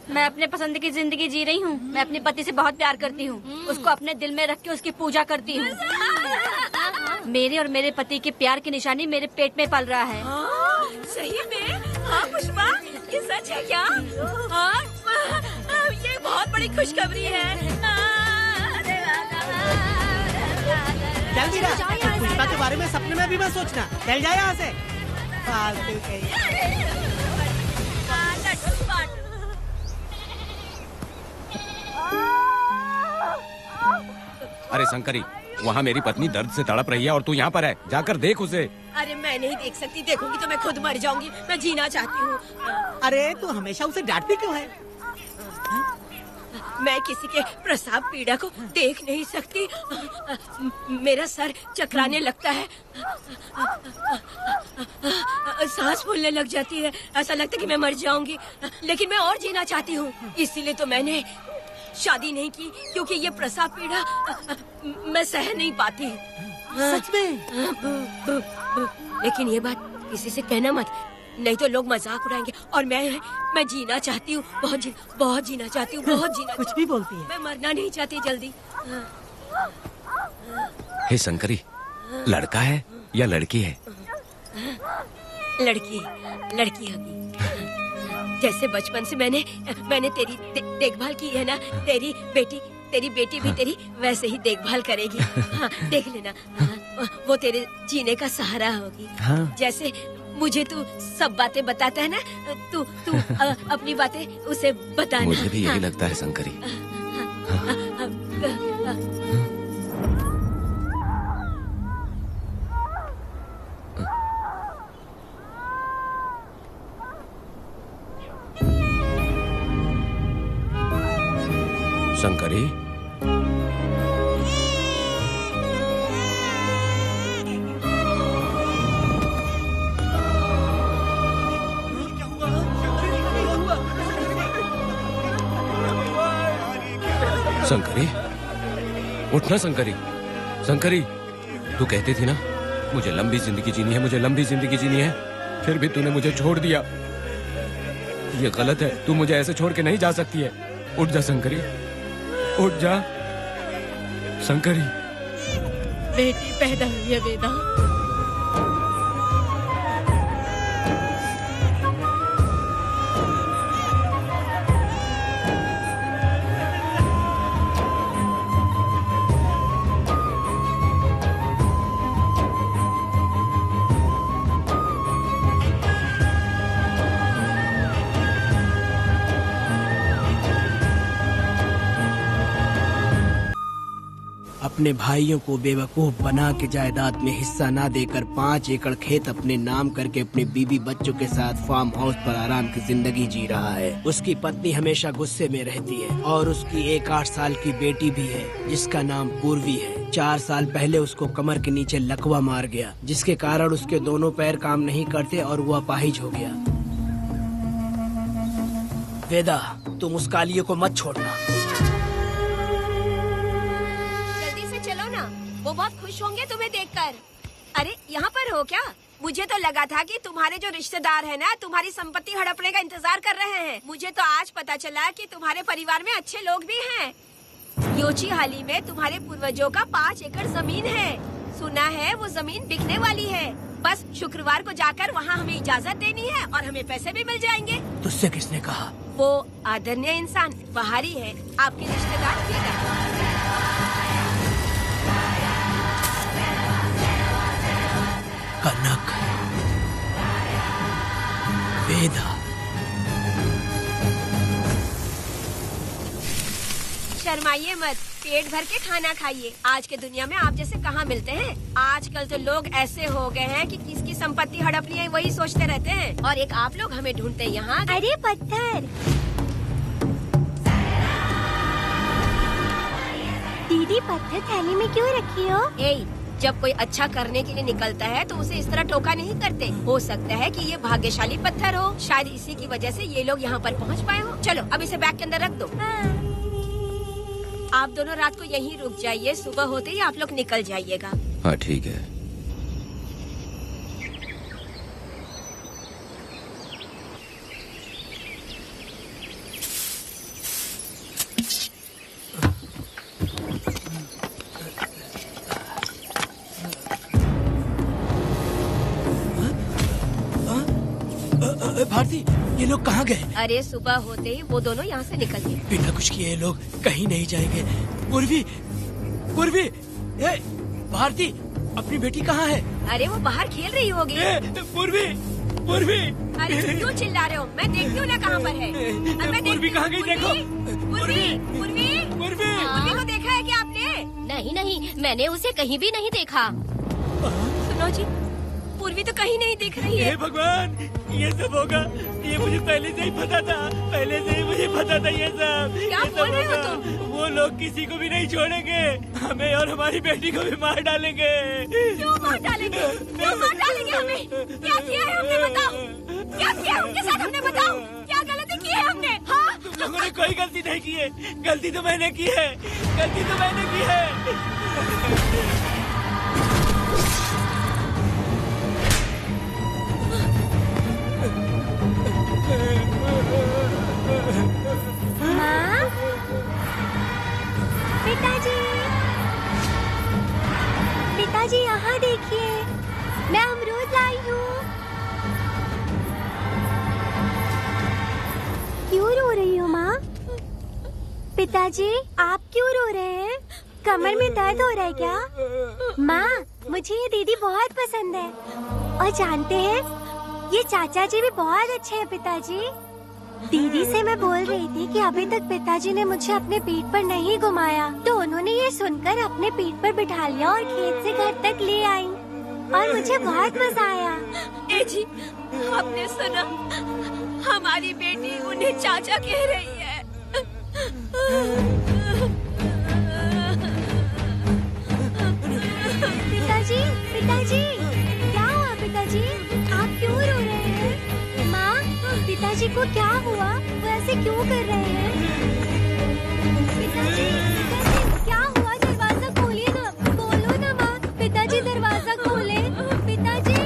मैं अपने पसंद की जिंदगी जी रही हूँ। मैं अपने पति से बहुत प्यार करती हूँ। उसको अपने दिल में रख के उसकी पूजा करती हूँ। मेरे और मेरे पति के प्यार की निशानी मेरे पेट में पल रहा है। सही में? हाँ पुष्पा, ये सच है क्या? हाँ, ये बहुत बड़ी खुशखबरी है। जल्दी रह, पुष्पा के बारे में सपने में भी मत सोचना। चल जाए यहाँ से। फालतू के। अरे शंकरी, वहाँ मेरी पत्नी दर्द से तड़प रही है और तू यहाँ पर है। जाकर देख उसे। अरे मैं नहीं देख सकती, देखूंगी तो मैं खुद मर जाऊंगी। मैं जीना चाहती हूँ। अरे तू हमेशा उसे डांटती क्यों है? मैं किसी के प्रसाव पीड़ा को देख नहीं सकती। मेरा सर चकराने लगता है, सांस फूलने लग जाती है, ऐसा लगता है कि मैं मर जाऊंगी। लेकिन मैं और जीना चाहती हूँ, इसीलिए तो मैंने शादी नहीं की, क्योंकि ये प्रसाव पीड़ा मैं सह नहीं पाती। सच में? लेकिन ये बात किसी से कहना मत, नहीं तो लोग मजाक उड़ाएंगे। और मैं जीना चाहती हूँ, बहुत जीना चाहती हूँ, बहुत जीना। कुछ भी बोलती है। मैं मरना नहीं चाहती जल्दी। हे शंकरी, लड़का है या लड़की है? लड़की होगी। जैसे बचपन से मैंने तेरी देखभाल की है ना, तेरी बेटी भी तेरी वैसे ही देखभाल करेगी। हाँ, देख लेना। हाँ, वो तेरे जीने का सहारा होगी। हाँ। जैसे मुझे तू सब बातें बताता है ना, तू अपनी बातें उसे बताना। मुझे भी यही हाँ। लगता है शंकरी। शंकरी, शंकरी, उठना शंकरी। शंकरी, तू कहती थी ना मुझे लंबी जिंदगी जीनी है, मुझे लंबी जिंदगी जीनी है, फिर भी तूने मुझे छोड़ दिया। ये गलत है, तू मुझे ऐसे छोड़ के नहीं जा सकती है। उठ जा शंकरी, उठ जा शंकरी। बेटी पैदा हुई है वेदा। अपने भाइयों को बेवकूफ बना के जायदाद में हिस्सा ना देकर 5 एकड़ खेत अपने नाम करके अपने बीबी बच्चों के साथ फार्म हाउस पर आराम की जिंदगी जी रहा है। उसकी पत्नी हमेशा गुस्से में रहती है और उसकी एक 8 साल की बेटी भी है जिसका नाम पूर्वी है। 4 साल पहले उसको कमर के नीचे लकवा मार गया, जिसके कारण उसके दोनों पैर काम नहीं करते और वो अपाहिज हो गया। वेदा, तुम उस कालिये को मत छोड़ना। चलो ना, वो बहुत खुश होंगे तुम्हें देखकर। अरे यहाँ पर हो क्या? मुझे तो लगा था कि तुम्हारे जो रिश्तेदार हैं ना, तुम्हारी संपत्ति हड़पने का इंतजार कर रहे हैं। मुझे तो आज पता चला कि तुम्हारे परिवार में अच्छे लोग भी हैं। योची हाली में तुम्हारे पूर्वजों का 5 एकड़ जमीन है। सुना है वो जमीन बिकने वाली है। बस शुक्रवार को जाकर वहाँ हमें इजाजत देनी है और हमें पैसे भी मिल जाएंगे। तुझसे किसने कहा? वो आदरणीय इंसान बाहरी है, आपके रिश्तेदार भी है। कनक, वेदा, शर्माइए मत, पेट भर के खाना खाइए। आज के दुनिया में आप जैसे कहाँ मिलते हैं। आजकल तो लोग ऐसे हो गए हैं कि किसकी संपत्ति हड़प ली है वही सोचते रहते हैं। और एक आप लोग हमें ढूंढते हैं यहाँ। अरे पत्थर, दीदी पत्थर थैली में क्यों रखी हो? जब कोई अच्छा करने के लिए निकलता है तो उसे इस तरह टोका नहीं करते। हो सकता है कि ये भाग्यशाली पत्थर हो, शायद इसी की वजह से ये लोग यहाँ पर पहुँच पाए हो। चलो अब इसे बैग के अंदर रख दो। आप दोनों रात को यहीं रुक जाइए, सुबह होते ही आप लोग निकल जाइएगा। हाँ ठीक है। भारती, ये लोग कहाँ गए? अरे सुबह होते ही वो दोनों यहाँ से निकल गए। बिना कुछ किए ये लोग कहीं नहीं जाएंगे। पूर्वी, पूर्वी, भारती, अपनी बेटी कहाँ है? अरे वो बाहर खेल रही होगी। पूर्वी, पूर्वी। अरे क्यों चिल्ला रहे हो? मैं देखती हूँ ना कहाँ पर है। पूर्वी कहाँ गई? देखो। पूर्वी, पूर्वी, पूर्वी को देखा है क्या आपने? नहीं, मैंने उसे कहीं भी नहीं देखा। सुनो जी, पूर्वी तो कहीं नहीं दिख रही है। हे भगवान, ये सब होगा, ये मुझे पहले से ही पता था। पहले से ही मुझे पता था ये सब। क्या बोल रहे हो तुम? वो लोग किसी को भी नहीं छोड़ेंगे, हमें और हमारी बेटी को भी मार डालेंगे। क्यों मार डालेंगे? क्यों मार डालेंगे हमें? क्या किया है हमने बताओ? क्या किया है उनके साथ हमने बताओ? क्या गलती की है हमने? हाँ? तुम लोगों ने कोई गलती नहीं की है। गलती तो मैंने की है, गलती तो मैंने की है। माँ, पिताजी, पिताजी यहाँ देखिए, मैं अमरूद लाई हूँ। क्यों रो रही हो माँ? पिताजी, आप क्यों रो रहे हैं? कमर में दर्द हो रहा है क्या? माँ, मुझे ये दीदी बहुत पसंद है। और जानते हैं, ये चाचा जी भी बहुत अच्छे हैं पिताजी। दीदी से मैं बोल रही थी कि अभी तक पिताजी ने मुझे अपने पीठ पर नहीं घुमाया, तो उन्होंने ये सुनकर अपने पीठ पर बिठा लिया और खेत से घर तक ले आई और मुझे बहुत मजा आया। ए जी, आपने सुना? हमारी बेटी उन्हें चाचा कह रही है। पिताजी, पिताजी, क्या हुआ पिताजी? आप क्यों रो रहे हैं? माँ, पिताजी को क्या हुआ? वो ऐसे क्यों कर रहे हैं? पिताजी, पिताजी, क्या हुआ? दरवाजा खोलिए ना, खोलो ना माँ। पिताजी दरवाजा खोले। पिताजी,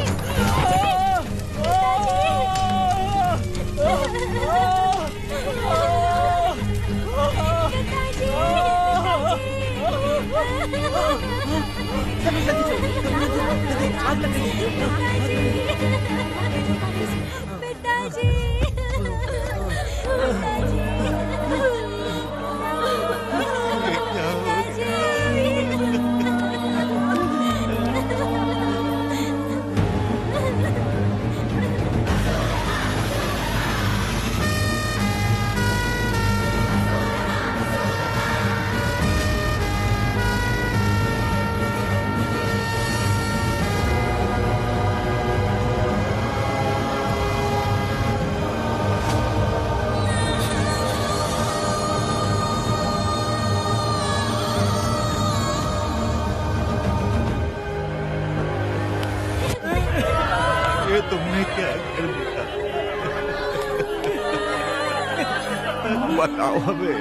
ये तुमने क्या कर दिया? बताओ हमें।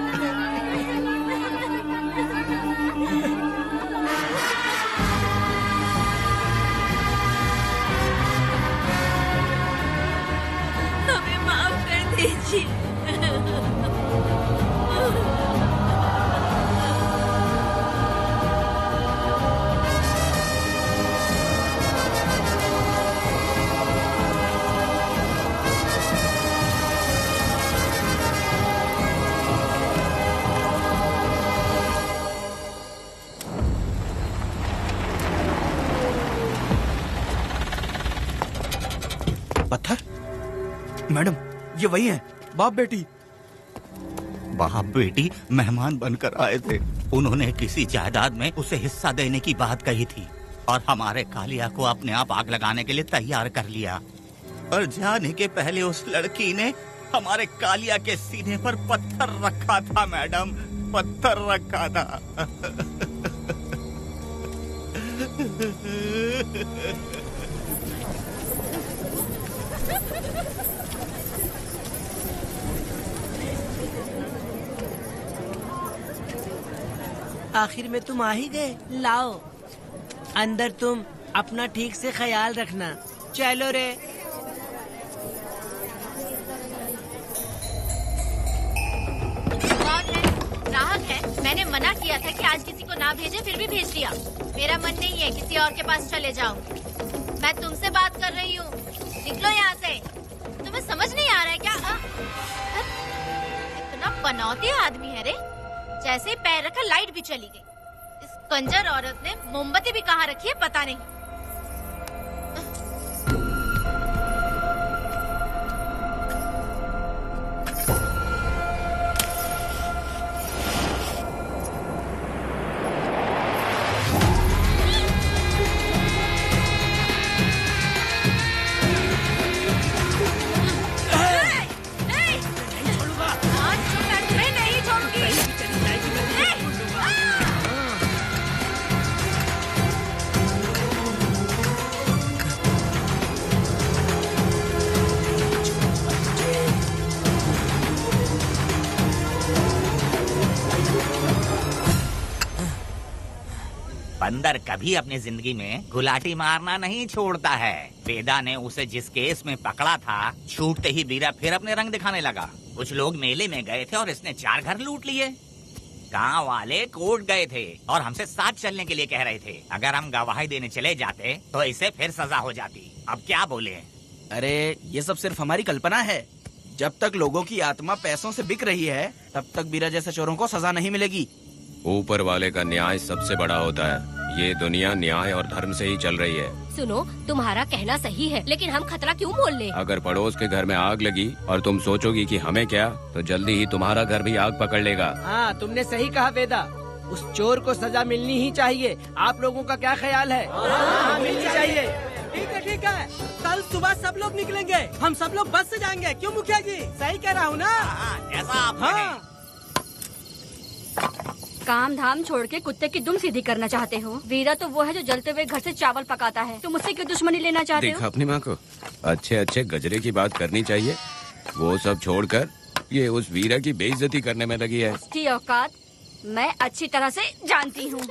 हमें माफ कर दीजिए। पत्थर? मैडम, ये वही है, बाप बेटी। बाप बेटी मेहमान बनकर आए थे। उन्होंने किसी जायदाद में उसे हिस्सा देने की बात कही थी और हमारे कालिया को अपने आप आग लगाने के लिए तैयार कर लिया। और जाने के पहले उस लड़की ने हमारे कालिया के सीने पर पत्थर रखा था मैडम, पत्थर रखा था। आखिर में तुम आ ही गए। लाओ अंदर, तुम अपना ठीक से ख्याल रखना। चलो रे। ग्राहक है, मैंने मना किया था कि आज किसी को ना भेजे, फिर भी भेज दिया। मेरा मन नहीं है, किसी और के पास चले जाओ। मैं तुमसे बात कर रही हूँ, निकलो यहाँ से। तुम्हें समझ नहीं आ रहा है क्या? इतना पनौती आदमी है रे, जैसे ही पैर रखा लाइट भी चली गई। इस कंजर औरत ने मोमबत्ती भी कहाँ रखी है पता नहीं। बंदर कभी अपनी जिंदगी में गुलाटी मारना नहीं छोड़ता है। वेदा ने उसे जिस केस में पकड़ा था, छूटते ही वीरा फिर अपने रंग दिखाने लगा। कुछ लोग मेले में गए थे और इसने 4 घर लूट लिए। गांव वाले कोर्ट गए थे और हमसे साथ चलने के लिए कह रहे थे। अगर हम गवाही देने चले जाते तो इसे फिर सजा हो जाती। अब क्या बोले? अरे ये सब सिर्फ हमारी कल्पना है। जब तक लोगों की आत्मा पैसों से बिक रही है, तब तक वीरा जैसे चोरों को सजा नहीं मिलेगी। ऊपर वाले का न्याय सबसे बड़ा होता है। ये दुनिया न्याय और धर्म से ही चल रही है। सुनो, तुम्हारा कहना सही है, लेकिन हम खतरा क्यों मोल ले? अगर पड़ोस के घर में आग लगी और तुम सोचोगी कि हमें क्या, तो जल्दी ही तुम्हारा घर भी आग पकड़ लेगा। हाँ, तुमने सही कहा वेदा। उस चोर को सजा मिलनी ही चाहिए। आप लोगों का क्या ख्याल है? हाँ, मिलनी चाहिए। ठीक है। कल सुबह सब लोग निकलेंगे। हम सब लोग बस से जाएंगे। क्यों मुखिया जी? सही कह रहा हूँ ना? ऐसा आप हाँ। काम धाम छोड़ के कुत्ते की दुम सीधी करना चाहते हो? वीरा तो वो है जो जलते हुए घर से चावल पकाता है। तुम उससे क्यों दुश्मनी लेना चाहते हो? देखा अपनी माँ को, अच्छे अच्छे गजरे की बात करनी चाहिए। वो सब छोड़कर ये उस वीरा की बेइज्जती करने में लगी है। उसकी औकात मैं अच्छी तरह से जानती हूँ।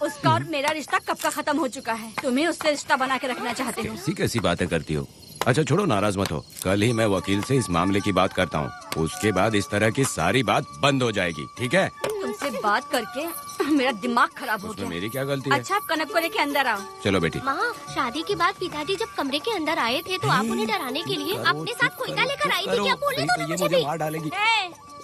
उसका और मेरा रिश्ता कब का खत्म हो चुका है। तुम्हें उससे रिश्ता बना के रखना चाहते हो। कैसी कैसी बातें करती हो। अच्छा छोड़ो, नाराज मत हो। कल ही मैं वकील से इस मामले की बात करता हूँ। उसके बाद इस तरह की सारी बात बंद हो जाएगी, ठीक है? तुमसे बात करके मेरा दिमाग खराब हो गया। मेरी क्या गलती है? अच्छा, आप कनक को लेके अंदर आओ। चलो बेटी। माँ, शादी के बाद पिताजी जब कमरे के अंदर आए थे तो आप उन्हें डराने के लिए अपने साथ कोयता लेकर आई थी। क्या बोले तो मुझे भी? मार डालेगी।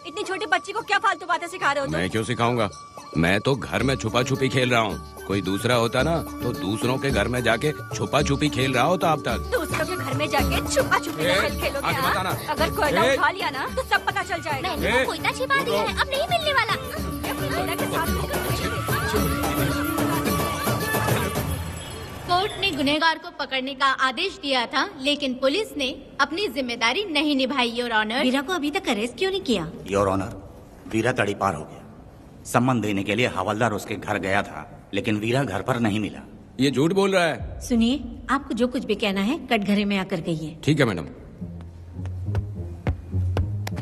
इतनी छोटी बच्ची को क्या फालतू बातें सिखा रहे हो तुम? मैं क्यों सिखाऊंगा? मैं तो घर में छुपा छुपी खेल रहा हूँ। कोई दूसरा होता ना तो दूसरों के घर में जाके छुपा छुपी खेल रहा होता अब तक। दूसरों के घर में जाके छुपा छुपी खेलोगे? अगर कोयला उठा लिया ना तो सब पता चल जाएगा। मैंने वो कोयता छिपा दिया है, अब नहीं मिलने वाला। कोर्ट ने गुनहगार को पकड़ने का आदेश दिया था, लेकिन पुलिस ने अपनी जिम्मेदारी नहीं निभाई। योर ऑनर, वीरा को अभी तक अरेस्ट क्यों नहीं किया? योर ऑनर, वीरा तड़ी पार हो गया। सम्मान देने के लिए हवलदार उसके घर गया था, लेकिन वीरा घर पर नहीं मिला। ये झूठ बोल रहा है। सुनिए, आपको जो कुछ भी कहना है कटघरे में आकर कहिए। ठीक है मैडम।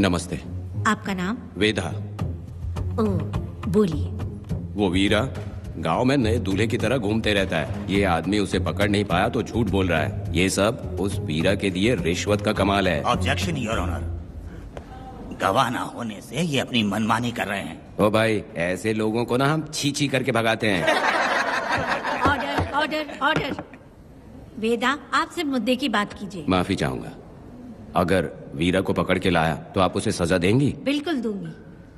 नमस्ते। आपका नाम? वेदा। ओह, बोलिए। वो वीरा गांव में नए दूल्हे की तरह घूमते रहता है। ये आदमी उसे पकड़ नहीं पाया तो झूठ बोल रहा है। ये सब उस वीरा के दिए रिश्वत का कमाल है। Objection your honour. गवाह ना होने से ये अपनी मनमानी कर रहे हैं। ओ भाई, ऐसे लोगों को ना हम छी छी करके भगाते हैं। Order order order. वेदा, आपसे मुद्दे की बात कीजिए। माफी चाहूंगा। अगर वीरा को पकड़ के लाया तो आप उसे सजा देंगी? बिल्कुल दूंगी।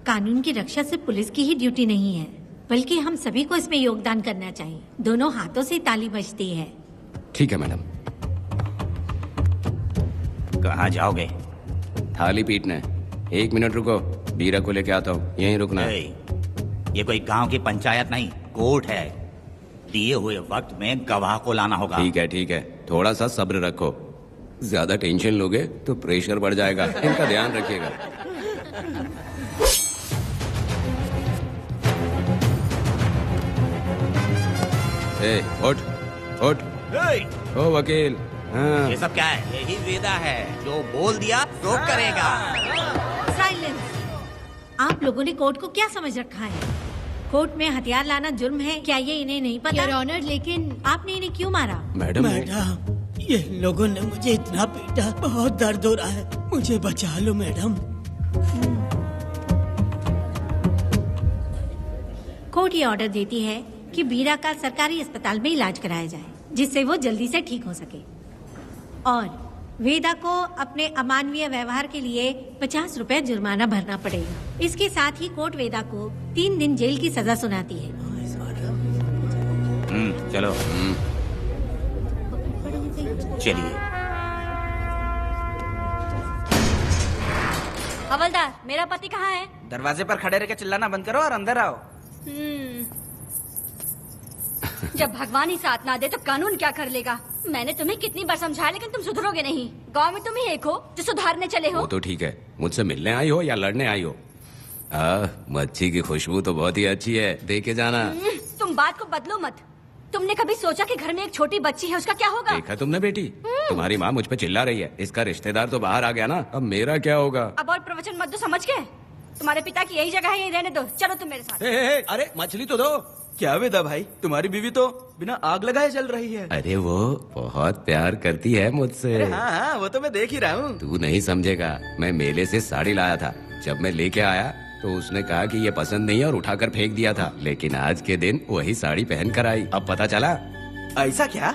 कानून की रक्षा सिर्फ पुलिस की ही ड्यूटी नहीं है, बल्कि हम सभी को इसमें योगदान करना चाहिए। दोनों हाथों से ताली बजती है। ठीक है मैडम। कहाँ जाओगे? थाली पीटने। 1 मिनट रुको, बीरा को लेके आता हूँ, यहीं रुकना। ये कोई गांव की पंचायत नहीं, कोर्ट है। दिए हुए वक्त में गवाह को लाना होगा। ठीक है, थोड़ा सा सब्र रखो। ज्यादा टेंशन लोगे तो प्रेशर बढ़ जाएगा, इनका ध्यान रखिएगा। उठ। ओ वकील। हाँ। ये सब क्या है? यही वेदा है, जो बोल दिया तो करेगा। साइलेंस। आप लोगों ने कोर्ट को क्या समझ रखा है? कोर्ट में हथियार लाना जुर्म है, क्या ये इन्हें नहीं पता? योर ऑनर, लेकिन आपने इन्हें क्यों मारा? मैडम, ये लोगों ने मुझे इतना पीटा, बहुत दर्द हो रहा है, मुझे बचा लो मैडम। कोर्ट ये ऑर्डर देती है कि बीरा का सरकारी अस्पताल में इलाज कराया जाए, जिससे वो जल्दी से ठीक हो सके, और वेदा को अपने अमानवीय व्यवहार के लिए 50 रुपए जुर्माना भरना पड़ेगा। इसके साथ ही कोर्ट वेदा को 3 दिन जेल की सजा सुनाती है। चलो। चलिए। हवलदार, मेरा पति कहाँ है? दरवाजे पर खड़े रह के चिल्लाना बंद करो और अंदर आओ। जब भगवान ही साथ ना दे तो कानून क्या कर लेगा? मैंने तुम्हें कितनी बार समझाया, लेकिन तुम सुधरोगे नहीं। गांव में तुम ही एक हो जो सुधारने चले हो। वो तो ठीक है, मुझसे मिलने आई हो या लड़ने आई हो? मच्छी की खुशबू तो बहुत ही अच्छी है, दे के जाना। तुम बात को बदलो मत। तुमने कभी सोचा कि घर में एक छोटी बच्ची है, उसका क्या होगा? देखा तुमने बेटी, तुम्हारी माँ मुझ पे चिल्ला रही है, इसका रिश्तेदार तो बाहर आ गया ना, अब मेरा क्या होगा? अब और प्रवचन मत दो, समझ गए? तुम्हारे पिता की यही जगह है, यही रहने दो। चलो तुम मेरे साथ। अरे मछली तो दो। क्या वेदा भाई, तुम्हारी बीवी तो बिना आग लगाए जल रही है। अरे वो बहुत प्यार करती है मुझसे। हाँ, वो तो मैं देख ही रहा हूँ। तू नहीं समझेगा, मैं मेले से साड़ी लाया था, जब मैं लेके आया तो उसने कहा कि ये पसंद नहीं है और उठाकर फेंक दिया था, लेकिन आज के दिन वही साड़ी पहन कर आई। अब पता चला। ऐसा क्या?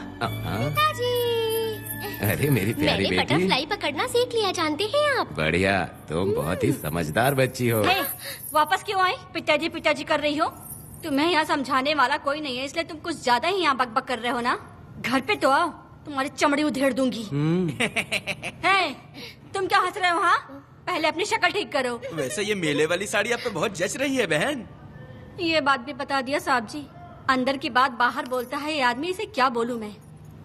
अरे मेरी प्यारी मैंने बेटी, बटरफ्लाई पकड़ना सीख लिया, जानते हैं आप? बढ़िया, तुम बहुत ही समझदार बच्ची हो। वापस क्यों आई? पिताजी कर रही हो? तुम्हें यहाँ समझाने वाला कोई नहीं है, इसलिए तुम कुछ ज्यादा ही यहाँ बकबक कर रहे हो ना। घर पे तो आओ, तुम्हारी चमड़ी उधेड़ दूंगी। है, तुम क्या हंस रहे हो? हाँ, पहले अपनी शक्ल ठीक करो। वैसे ये मेले वाली साड़ी आप पे बहुत जच रही है बहन। ये बात भी बता दिया साहब जी, अंदर की बात बाहर बोलता है ये आदमी, इसे क्या बोलूं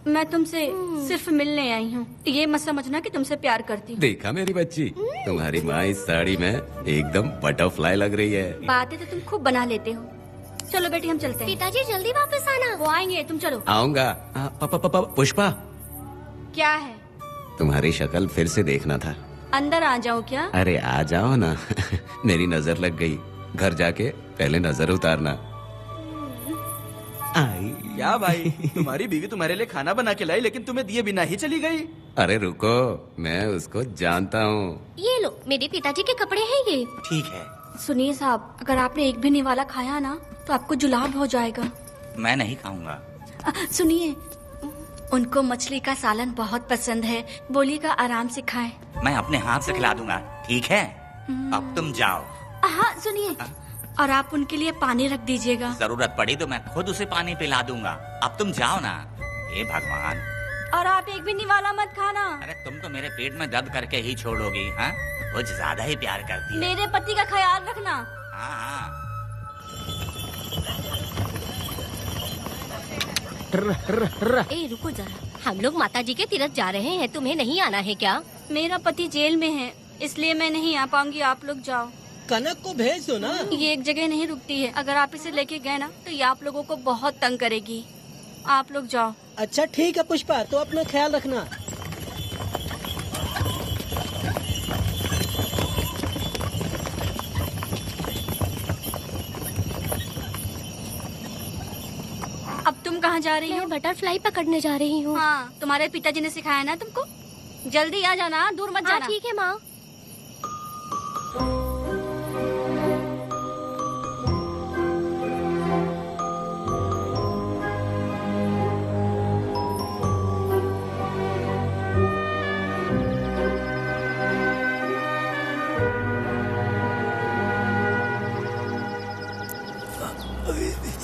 मैं तुमसे सिर्फ मिलने आई हूँ, ये मत समझना कि तुमसे प्यार करती हूँ। देखा मेरी बच्ची, तुम्हारी माँ इस साड़ी में एकदम बटरफ्लाई लग रही है। बातें तो तुम खूब बना लेते हो। चलो बेटी, हम चलते हैं। पिताजी जल्दी वापस आना। वो आएंगे, तुम चलो। आऊंगा। पुष्पा, क्या है? तुम्हारी शक्ल फिर से देखना था। अंदर आ जाओ क्या? अरे आ जाओ ना। मेरी नजर लग गई, घर जाके पहले नजर उतारना। क्या भाई, तुम्हारी बीवी तुम्हारे लिए खाना बना के लाई, लेकिन तुम्हें दिए बिना ही चली गई। अरे रुको, मैं उसको जानता हूँ। ये लो, मेरे पिताजी के कपड़े हैं ये। ठीक है। सुनिए साहब, अगर आपने एक भी निवाला खाया ना तो आपको जुलाब हो जाएगा। मैं नहीं खाऊंगा। सुनिए, उनको मछली का सालन बहुत पसंद है, बोलिएगा आराम से खाएं। मैं अपने हाथ से खिला दूंगा, ठीक है? अब तुम जाओ। हाँ सुनिए, और आप उनके लिए पानी रख दीजिएगा। जरूरत पड़ी तो मैं खुद उसे पानी पिला दूंगा। अब तुम जाओ ना। हे भगवान। और आप एक भी निवाला मत खाना। अरे तुम तो मेरे पेट में दर्द करके ही छोड़ोगी। हाँ, कुछ ज्यादा ही प्यार करती है। मेरे पति का ख्याल रखना। हाँ। ए रुको जरा, हम लोग माताजी के तीर्थ जा रहे हैं, तुम्हें नहीं आना है क्या? मेरा पति जेल में है, इसलिए मैं नहीं आ पाऊंगी, आप लोग जाओ। कनक को भेज दो ना। ये एक जगह नहीं रुकती है, अगर आप इसे लेके गए ना तो ये आप लोगों को बहुत तंग करेगी। आप लोग जाओ। अच्छा ठीक है पुष्पा, तो अपना ख्याल रखना। अब तुम कहाँ जा रही हो? मैं बटरफ्लाई पकड़ने जा रही हूँ। हाँ, तुम्हारे पिताजी ने सिखाया ना तुमको। जल्दी आ जाना, दूर मत जाना। ठीक है माँ।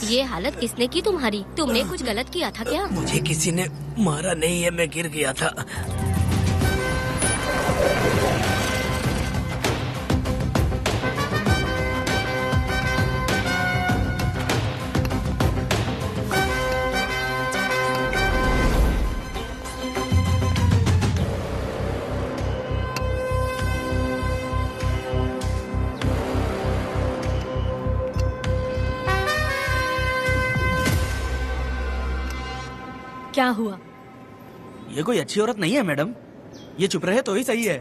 ये हालत किसने की तुम्हारी? तुमने कुछ गलत किया था क्या? मुझे किसी ने मारा नहीं है, मैं गिर गया था। क्या हुआ? ये कोई अच्छी औरत नहीं है मैडम, ये चुप रहे तो ही सही है।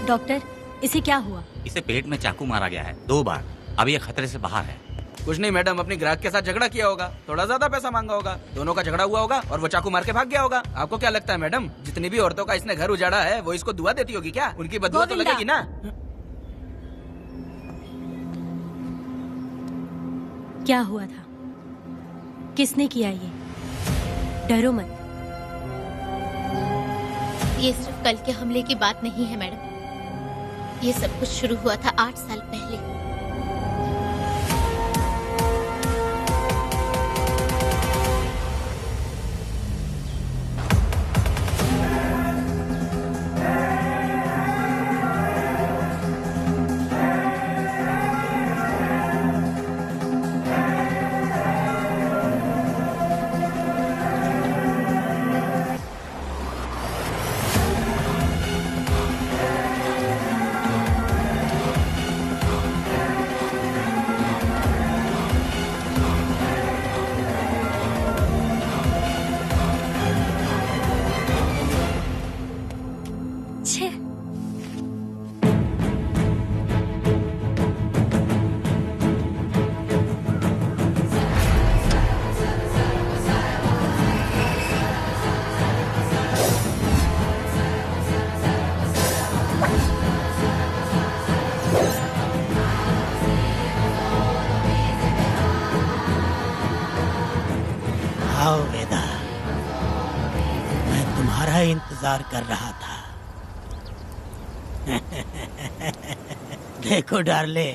डॉक्टर, इसे क्या हुआ? इसे पेट में चाकू मारा गया है 2 बार। अब ये खतरे से बाहर है। कुछ नहीं मैडम, अपनी ग्राहक के साथ झगड़ा किया होगा, थोड़ा ज्यादा पैसा मांगा होगा, दोनों का झगड़ा हुआ होगा और वो चाकू मार के भाग गया होगा। आपको क्या लगता है मैडम, जितनी भी औरतों का इसने घर उजाड़ा है वो इसको दुआ देती होगी क्या? उनकी बदुआ तो लगेगी ना। क्या हुआ था? किसने किया ये? डरो मत। ये सिर्फ कल के हमले की बात नहीं है मैडम, ये सब कुछ शुरू हुआ था 8 साल पहले। आओ वेदा, मैं तुम्हारा इंतजार कर रहा था। देखो डार्ले,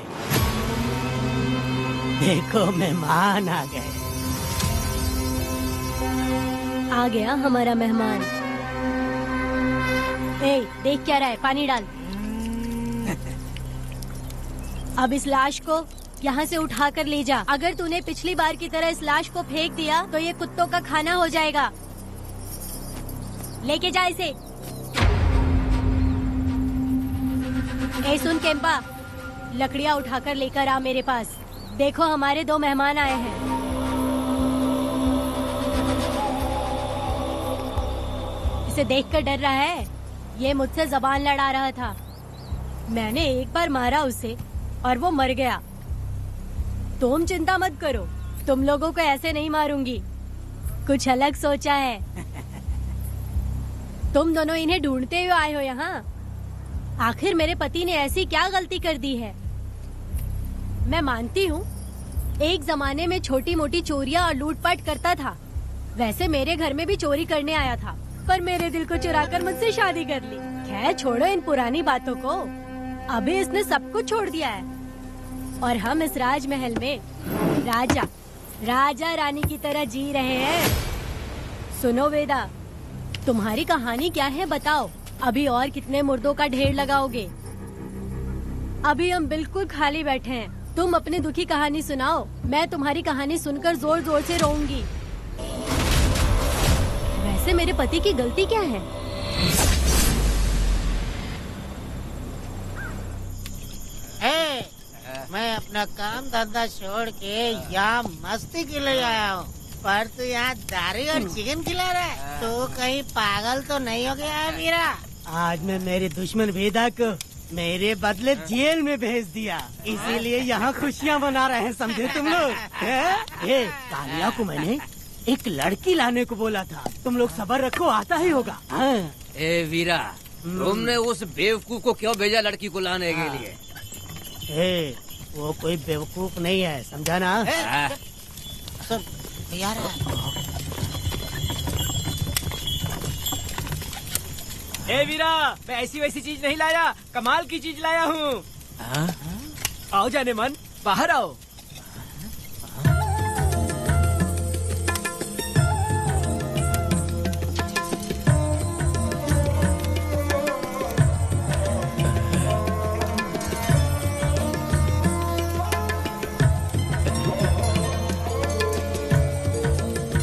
देखो मेहमान आ गए। आ गया हमारा मेहमान। ए, देख क्या रहा है? पानी डाल। अब इस लाश को यहाँ से उठा कर ले जा। अगर तूने पिछली बार की तरह इस लाश को फेंक दिया तो ये कुत्तों का खाना हो जाएगा। लेके जा इसे। ए सुन केम्पा, लकड़ियाँ उठाकर लेकर आ मेरे पास। देखो हमारे 2 मेहमान आए हैं। इसे देखकर डर रहा है? ये मुझसे जबान लड़ा रहा था। मैंने एक बार मारा उसे और वो मर गया। तुम चिंता मत करो, तुम लोगों को ऐसे नहीं मारूंगी। कुछ अलग सोचा है। तुम दोनों इन्हें ढूंढते हुए आए हो यहाँ। आखिर मेरे पति ने ऐसी क्या गलती कर दी है? मैं मानती हूँ एक जमाने में छोटी मोटी चोरियाँ और लूटपाट करता था, वैसे मेरे घर में भी चोरी करने आया था, पर मेरे दिल को चुराकर मुझसे शादी कर ली। खैर छोड़ो इन पुरानी बातों को, अभी इसने सब कुछ छोड़ दिया है और हम इस राजमहल में राजा रानी की तरह जी रहे हैं। सुनो वेदा, तुम्हारी कहानी क्या है बताओ? अभी और कितने मुर्दों का ढेर लगाओगे? अभी हम बिल्कुल खाली बैठे हैं। तुम अपनी दुखी कहानी सुनाओ, मैं तुम्हारी कहानी सुनकर जोर जोर से रोऊंगी। वैसे मेरे पति की गलती क्या है? मैं अपना काम धंधा छोड़ के यहाँ मस्ती के लिए आया हूँ, पर तू यहाँ दारू और चिकन खिला रहा है। तो कहीं पागल तो नहीं हो गया है वीरा? आज मैं मेरे दुश्मन वेदा को मेरे बदले जेल में भेज दिया, इसीलिए यहाँ खुशियाँ मना रहे हैं, समझे तुम लोग? ये कालिया को मैंने एक लड़की लाने को बोला था, तुम लोग सब्र रखो, आता ही होगा। ए वीरा, तुमने उस बेवकूफ को क्यों भेजा लड़की को लाने के लिए? वो कोई बेवकूफ नहीं है, समझा ना? सुन यार, ए वीरा, मैं ऐसी वैसी चीज नहीं लाया, कमाल की चीज लाया हूँ। आओ जाने मन, बाहर आओ।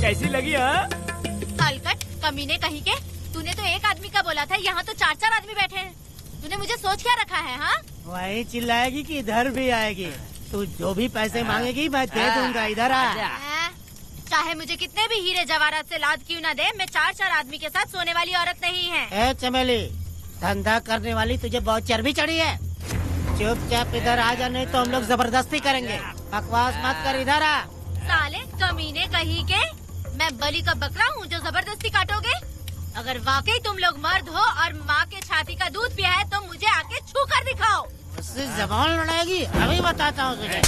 कैसी लगी? हलकट कमीने कहीं के, तूने तो एक आदमी का बोला था, यहाँ तो 4-4 आदमी बैठे हैं। तूने मुझे सोच क्या रखा है? हाँ, वही चिल्लाएगी कि इधर भी आएगी। तू जो भी पैसे मांगेगी मैं दे दूंगा, इधर आ। चाहे मुझे कितने भी हीरे जवाहरात से लाद क्यों न दे, मैं 4 आदमी के साथ सोने वाली औरत नहीं है। ए चमेली, धंधा करने वाली तुझे बहुत चर्बी चढ़ी है। चुपचाप इधर आ जा, नहीं तो हम लोग जबरदस्ती करेंगे। बकवास मत कर, इधर आ। साले कमीने कहीं के, मैं बलि का बकरा हूँ जो जबरदस्ती काटोगे? अगर वाकई तुम लोग मर्द हो और माँ के छाती का दूध पिया है तो मुझे आके छू कर दिखाओ। उससे जबान लड़ाएगी, अभी बताता हूँ तुझे।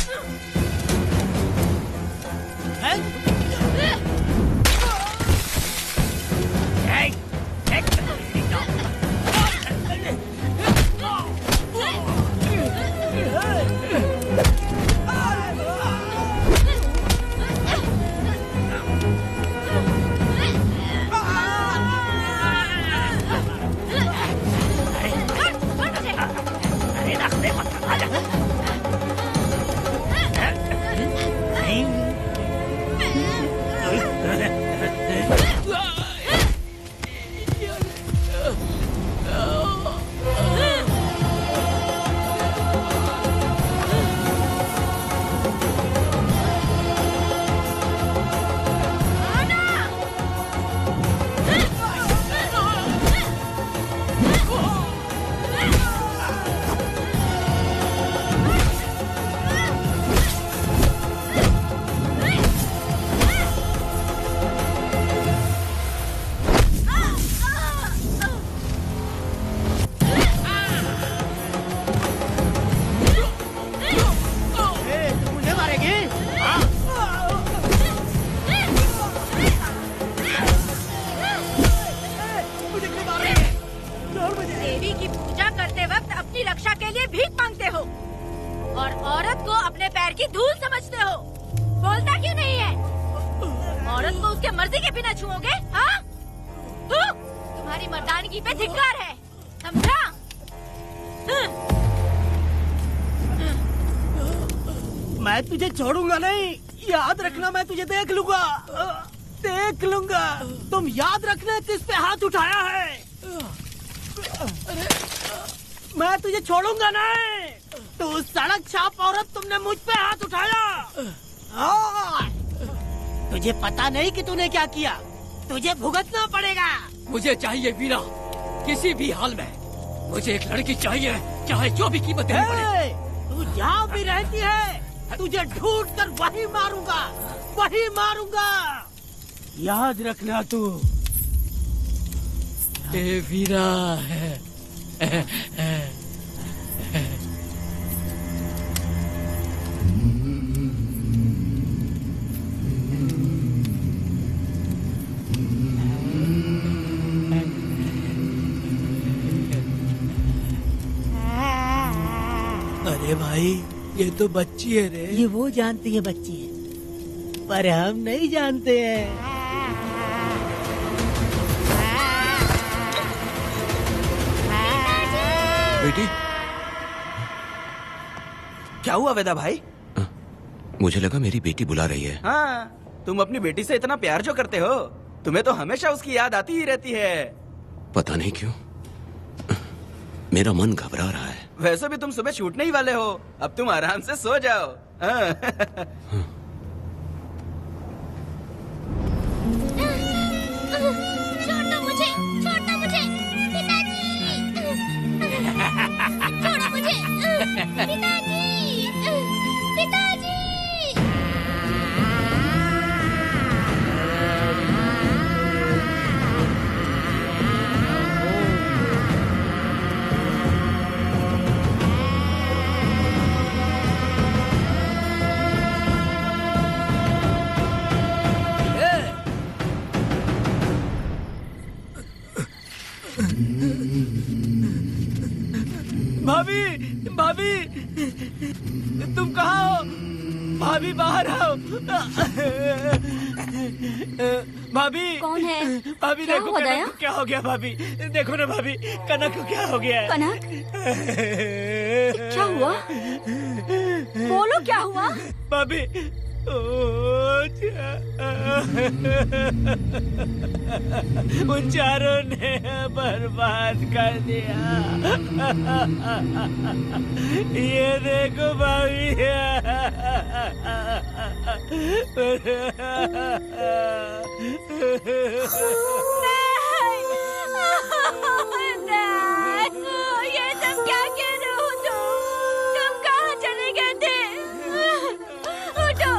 देवी की पूजा करते वक्त अपनी रक्षा के लिए भीख मांगते हो और औरत को अपने पैर की धूल समझते हो। बोलता क्यों नहीं है? औरत को उसके मर्जी के बिना छुओगे? हाँ? तुम्हारी मर्दानगी पे धिक्कार है, समझा? मैं तुझे छोड़ूंगा नहीं, याद रखना। मैं तुझे देख लूंगा, देख लूंगा। तुम याद रखना किस पे हाथ उठाया है। मैं तुझे छोड़ूंगा नहीं। तू सड़क छाप औरत, तुमने मुझ पे हाथ उठाया। तुझे पता नहीं कि तूने क्या किया, तुझे भुगतना पड़ेगा। मुझे चाहिए वीरा, किसी भी हाल में मुझे एक लड़की चाहिए, चाहे जो भी कीमत देनी पड़े। तू जहाँ भी रहती है, तुझे ढूंढ कर वही मारूंगा, वही मारूंगा। याद रखना तू। ये वीरा है। अरे भाई, ये तो बच्ची है रे। ये वो जानती है बच्ची है, पर हम नहीं जानते हैं। बेटी, क्या हुआ वेदा भाई? मुझे लगा मेरी बेटी बुला रही है। हाँ, तुम अपनी बेटी से इतना प्यार जो करते हो, तुम्हें तो हमेशा उसकी याद आती ही रहती है। पता नहीं क्यों मेरा मन घबरा रहा है। वैसे भी तुम सुबह छूटने ही वाले हो, अब तुम आराम से सो जाओ। छोड़ो मुझे, छोड़ो मुझे, पिताजी, छोड़ो मुझे, पिताजी, पिताजी। भाभी, भाभी, तुम कहाँ हो? भाभी बाहर आओ। भाभी कौन है? भाभी क्या देखो हुआ कनक दया? को क्या हो गया। भाभी देखो ना, भाभी कनक को क्या हो गया है। कनक, क्या हुआ? बोलो क्या हुआ? भाभी उन चारों ने बर्बाद कर दिया। ये देखो भाभी। ये सब क्या कह रहे हो तुम कहाँ चले गए थे? उठो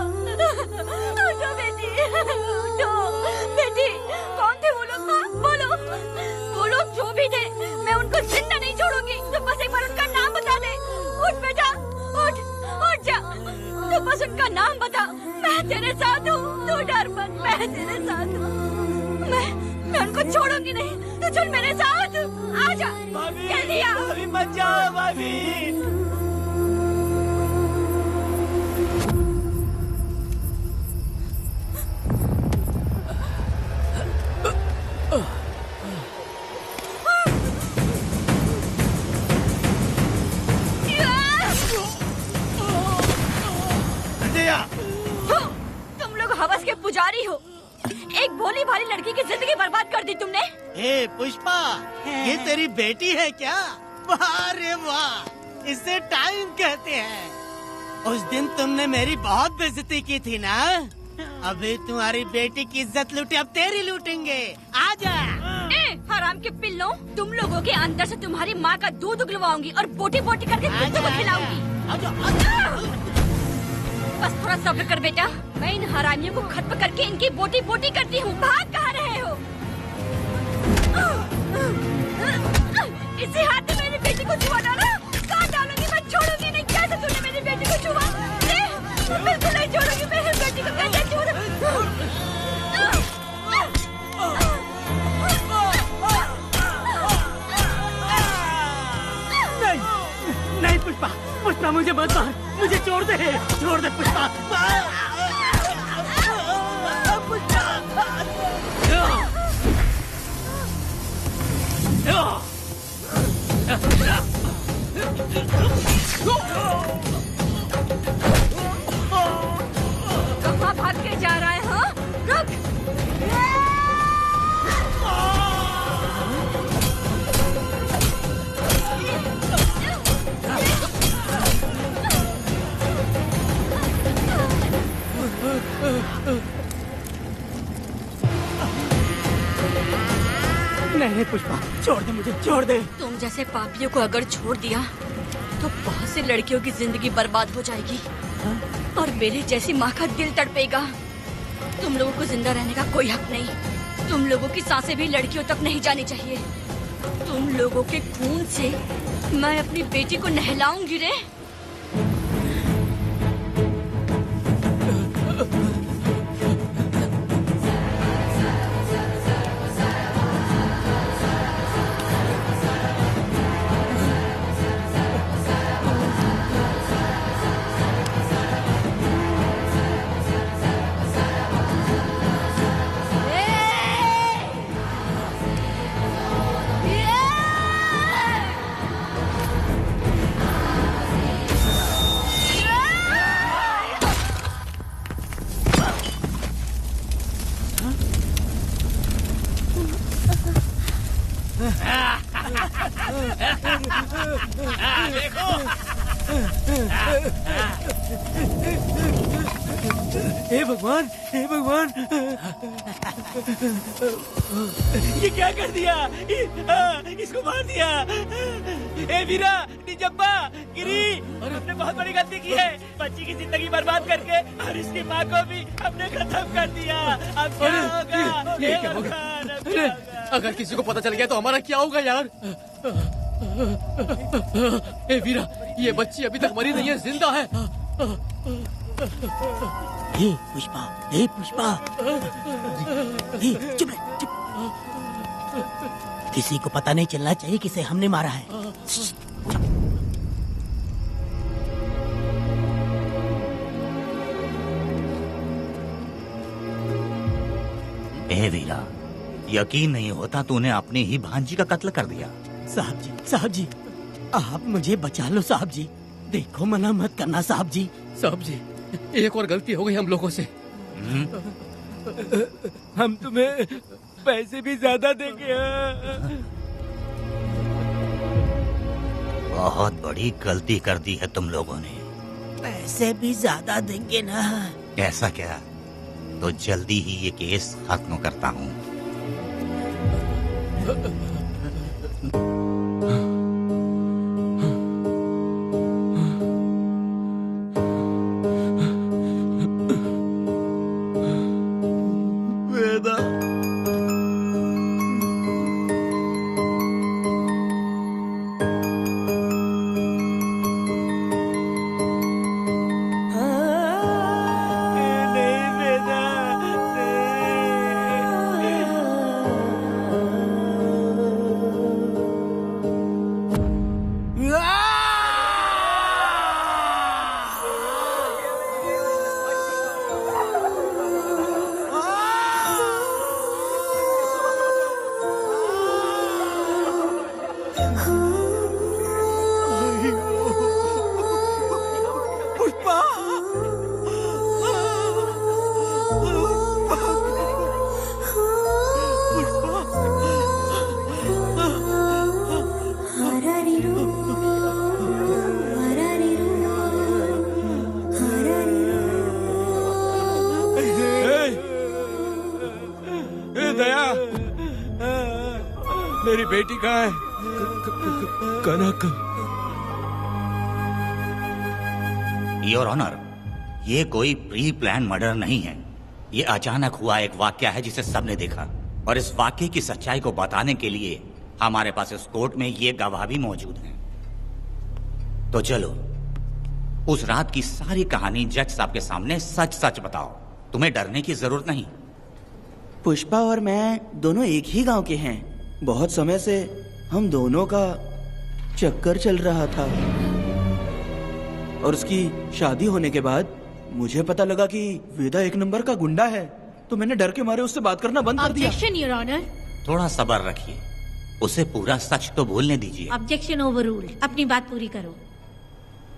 उठो बेटी, उठो बेटी। कौन थे वो लोग? बोलो, वो लोग जो भी थे मैं उनको जिंदा नहीं छोड़ूंगी। तो बस एक बार उनका नाम बता दे। उठ बेटा, उठ उठ जा, तो बस उनका नाम बता। मैं तेरे साथ हूँ, तू डर मत, मैं तेरे साथ हूँ। मैं उनको छोड़ूंगी नहीं, तू चल मेरे साथ। आजा जल्दी आ। भाभी मत जाओ भाभी। तुम लोग हवस के पुजारी हो। एक भोली भाली लड़की की जिंदगी बर्बाद कर दी तुमने। ए पुष्पा, ये तेरी बेटी है क्या? वाह रे वाह, इसे टाइम कहते हैं। उस दिन तुमने मेरी बहुत बेइज्जती की थी ना। अभी तुम्हारी बेटी की इज्जत लूटी, अब तेरी लूटेंगे। आजा। हराम के पिल्लों, तुम लोगों के अंदर से तुम्हारी माँ का दूध उगलवाऊंगी और बोटी बोटी करके कुत्तों को खिलाऊंगी। बस थोड़ा सब्र कर बेटा, मैं इन हरामियों को खत्म करके इनकी बोटी बोटी करती हूँ। भाग कहाँ रहे हो? इसी हाथ में मेरी बेटी को छुआ डाला। कहाँ डालूंगी, मैं छोड़ूंगी नहीं। कैसे तूने मेरी बेटी को छुआ? बिल्कुल नहीं छोड़ूंगी मेरी बेटी को। कैसे छुआ? नहीं पुष्पा, पुष्पा मुझे मत मार, मुझे छोड़ दे पुष्पा। कहाँ भाग के जा रहा है? हाँ, रुक। नहीं पुष्पा, छोड़ दे मुझे, छोड़ दे। तुम जैसे पापियों को अगर छोड़ दिया तो बहुत सी लड़कियों की जिंदगी बर्बाद हो जाएगी और मेरे जैसी माँ का दिल तड़पेगा। तुम लोगों को जिंदा रहने का कोई हक नहीं। तुम लोगों की सांसें भी लड़कियों तक नहीं जानी चाहिए। तुम लोगों के खून से मैं अपनी बेटी को नहलाऊंगी रे। देखो, हे भगवान, हे भगवान, ये क्या कर दिया? इसको मार दिया। हे वीरा, निजब्बा, गिरी, हमने बहुत बड़ी गलती की है। बच्ची की जिंदगी बर्बाद करके और इसकी माँ को भी हमने खत्म कर दिया। अब क्या होगा? ये क्या होगा? अगर किसी को पता चल गया तो हमारा क्या होगा यार? ए वीरा, ये बच्ची अभी तक मरी नहीं है, जिंदा है। हे पुष्पा, हे पुष्पा, हे चुप रह, चुप। किसी को पता नहीं चलना चाहिए किसे हमने मारा है। ए वीरा, यकीन नहीं होता तूने अपनी ही भांजी का कत्ल कर दिया। साहब जी, आप मुझे बचा लो साहब जी। देखो, मना मत करना साहब जी। साहब जी, एक और गलती हो गई हम लोगों से। हम तुम्हें पैसे भी ज्यादा देंगे। बहुत बड़ी गलती कर दी है तुम लोगों ने। पैसे भी ज्यादा देंगे ना? ऐसा क्या? तो जल्दी ही ये केस खत्म करता हूँ। वेदा, दया, मेरी बेटी कहाँ है? कनक। योर ऑनर, ये कोई प्री प्लान मर्डर नहीं है। ये अचानक हुआ एक वाकया है जिसे सबने देखा, और इस वाकये की सच्चाई को बताने के लिए हमारे पास इस कोर्ट में ये गवाह भी मौजूद हैं। तो चलो, उस रात की सारी कहानी जज साहब के सामने सच सच बताओ। तुम्हें डरने की जरूरत नहीं। पुष्पा और मैं दोनों एक ही गांव के हैं। बहुत समय से हम दोनों का चक्कर चल रहा था, और उसकी शादी होने के बाद मुझे पता लगा कि वेदा एक नंबर का गुंडा है, तो मैंने डर के मारे उससे बात करना बंद कर दिया। Objection your honour. थोड़ा सब्र रखिए, उसे पूरा सच तो बोलने दीजिए। Objection overruled. अपनी बात पूरी करो।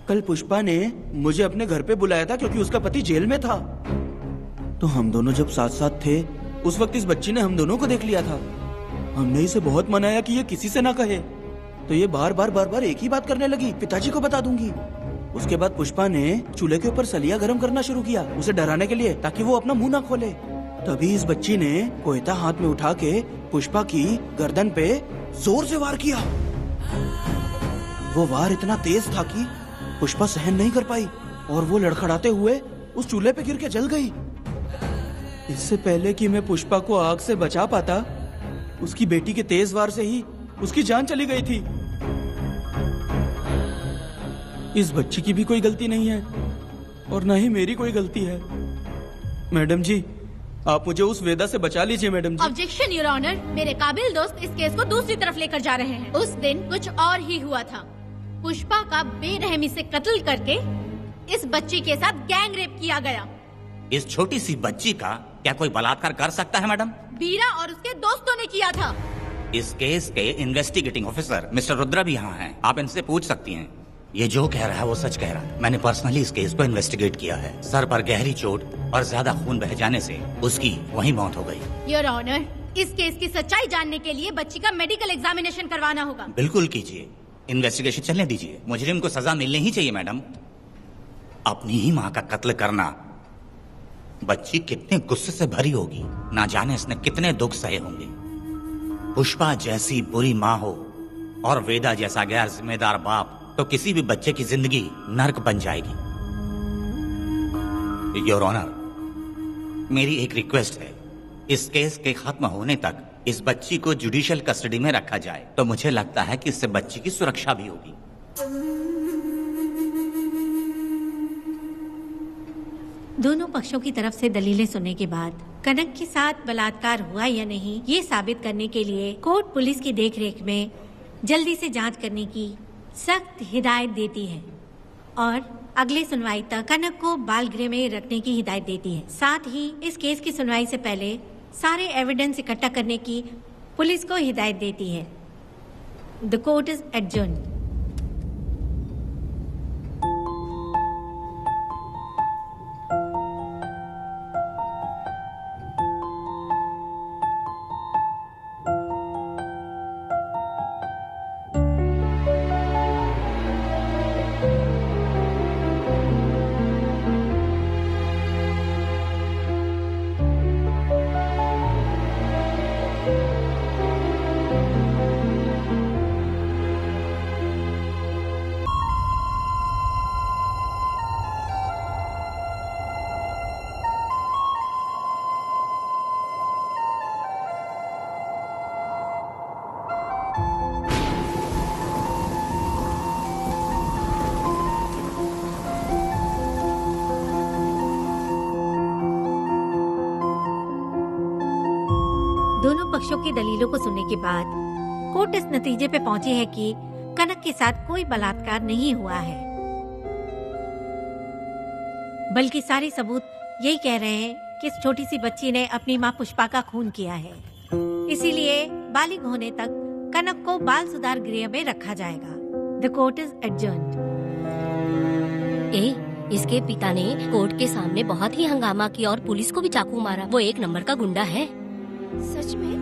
कल पुष्पा ने मुझे अपने घर पे बुलाया था क्योंकि उसका पति जेल में था। तो हम दोनों जब साथ साथ थे, उस वक्त इस बच्ची ने हम दोनों को देख लिया था। हमने इसे बहुत मनाया कि ये किसी से ना कहे, तो ये बार बार एक ही बात करने लगी, पिताजी को बता दूंगी। उसके बाद पुष्पा ने चूल्हे के ऊपर सलिया गर्म करना शुरू किया, उसे डराने के लिए, ताकि वो अपना मुंह ना खोले। तभी इस बच्ची ने कोयता हाथ में उठा के पुष्पा की गर्दन पे जोर से वार किया। वो वार इतना तेज था कि पुष्पा सहन नहीं कर पाई, और वो लड़खड़ाते हुए उस चूल्हे पे गिर के जल गई। इससे पहले कि मैं पुष्पा को आग से बचा पाता, उसकी बेटी के तेज वार से ही उसकी जान चली गई थी। इस बच्ची की भी कोई गलती नहीं है, और न ही मेरी कोई गलती है। मैडम जी, आप मुझे उस वेदा से बचा लीजिए madam ji. Objection your honour. मेरे काबिल दोस्त इस केस को दूसरी तरफ लेकर जा रहे हैं। उस दिन कुछ और ही हुआ था। पुष्पा का बेरहमी से कत्ल करके इस बच्ची के साथ गैंग रेप किया गया। इस छोटी सी बच्ची का क्या कोई बलात्कार कर सकता है मैडम? बीरा और उसके दोस्तों ने किया था। इस केस के इन्वेस्टिगेटिंग ऑफिसर मिस्टर रुद्रा भी यहाँ हैं। आप इनसे पूछ सकती हैं। ये जो कह रहा है वो सच कह रहा है। मैंने पर्सनली इस केस को इन्वेस्टिगेट किया है। सर पर गहरी चोट और ज्यादा खून बह जाने से उसकी वहीं मौत हो गई। योर ऑनर, इस केस की सच्चाई जानने के लिए बच्ची का मेडिकल एग्जामिनेशन करवाना होगा। बिल्कुल कीजिए, इन्वेस्टिगेशन चलने दीजिए। मुजरिम को सजा मिलनी ही चाहिए मैडम। अपनी ही माँ का कत्ल करना, बच्ची कितने गुस्से से भरी होगी, ना जाने इसने कितने दुख सहे होंगे। पुष्पा जैसी बुरी माँ हो और वेदा जैसा गैर जिम्मेदार बाप, तो किसी भी बच्चे की जिंदगी नर्क बन जाएगी। योर ऑनर, मेरी एक रिक्वेस्ट है, इस केस के खत्म होने तक इस बच्ची को जुडिशियल कस्टडी में रखा जाए, तो मुझे लगता है कि इससे बच्ची की सुरक्षा भी होगी। दोनों पक्षों की तरफ से दलीलें सुनने के बाद कनक के साथ बलात्कार हुआ या नहीं, ये साबित करने के लिए कोर्ट पुलिस की देखरेख में जल्दी से जांच करने की सख्त हिदायत देती है, और अगले सुनवाई तक कनक को बाल गृह में रखने की हिदायत देती है। साथ ही इस केस की सुनवाई से पहले सारे एविडेंस इकट्ठा करने की पुलिस को हिदायत देती है। The court is adjourned. दोनों पक्षों की दलीलों को सुनने के बाद कोर्ट इस नतीजे पे पहुंची है कि कनक के साथ कोई बलात्कार नहीं हुआ है, बल्कि सारे सबूत यही कह रहे हैं कि इस छोटी सी बच्ची ने अपनी माँ पुष्पा का खून किया है। इसीलिए बालिग होने तक कनक को बाल सुधार गृह में रखा जाएगा। The court is adjourned. इसके पिता ने कोर्ट के सामने बहुत ही हंगामा किया और पुलिस को भी चाकू मारा। वो एक नंबर का गुंडा है। सच में?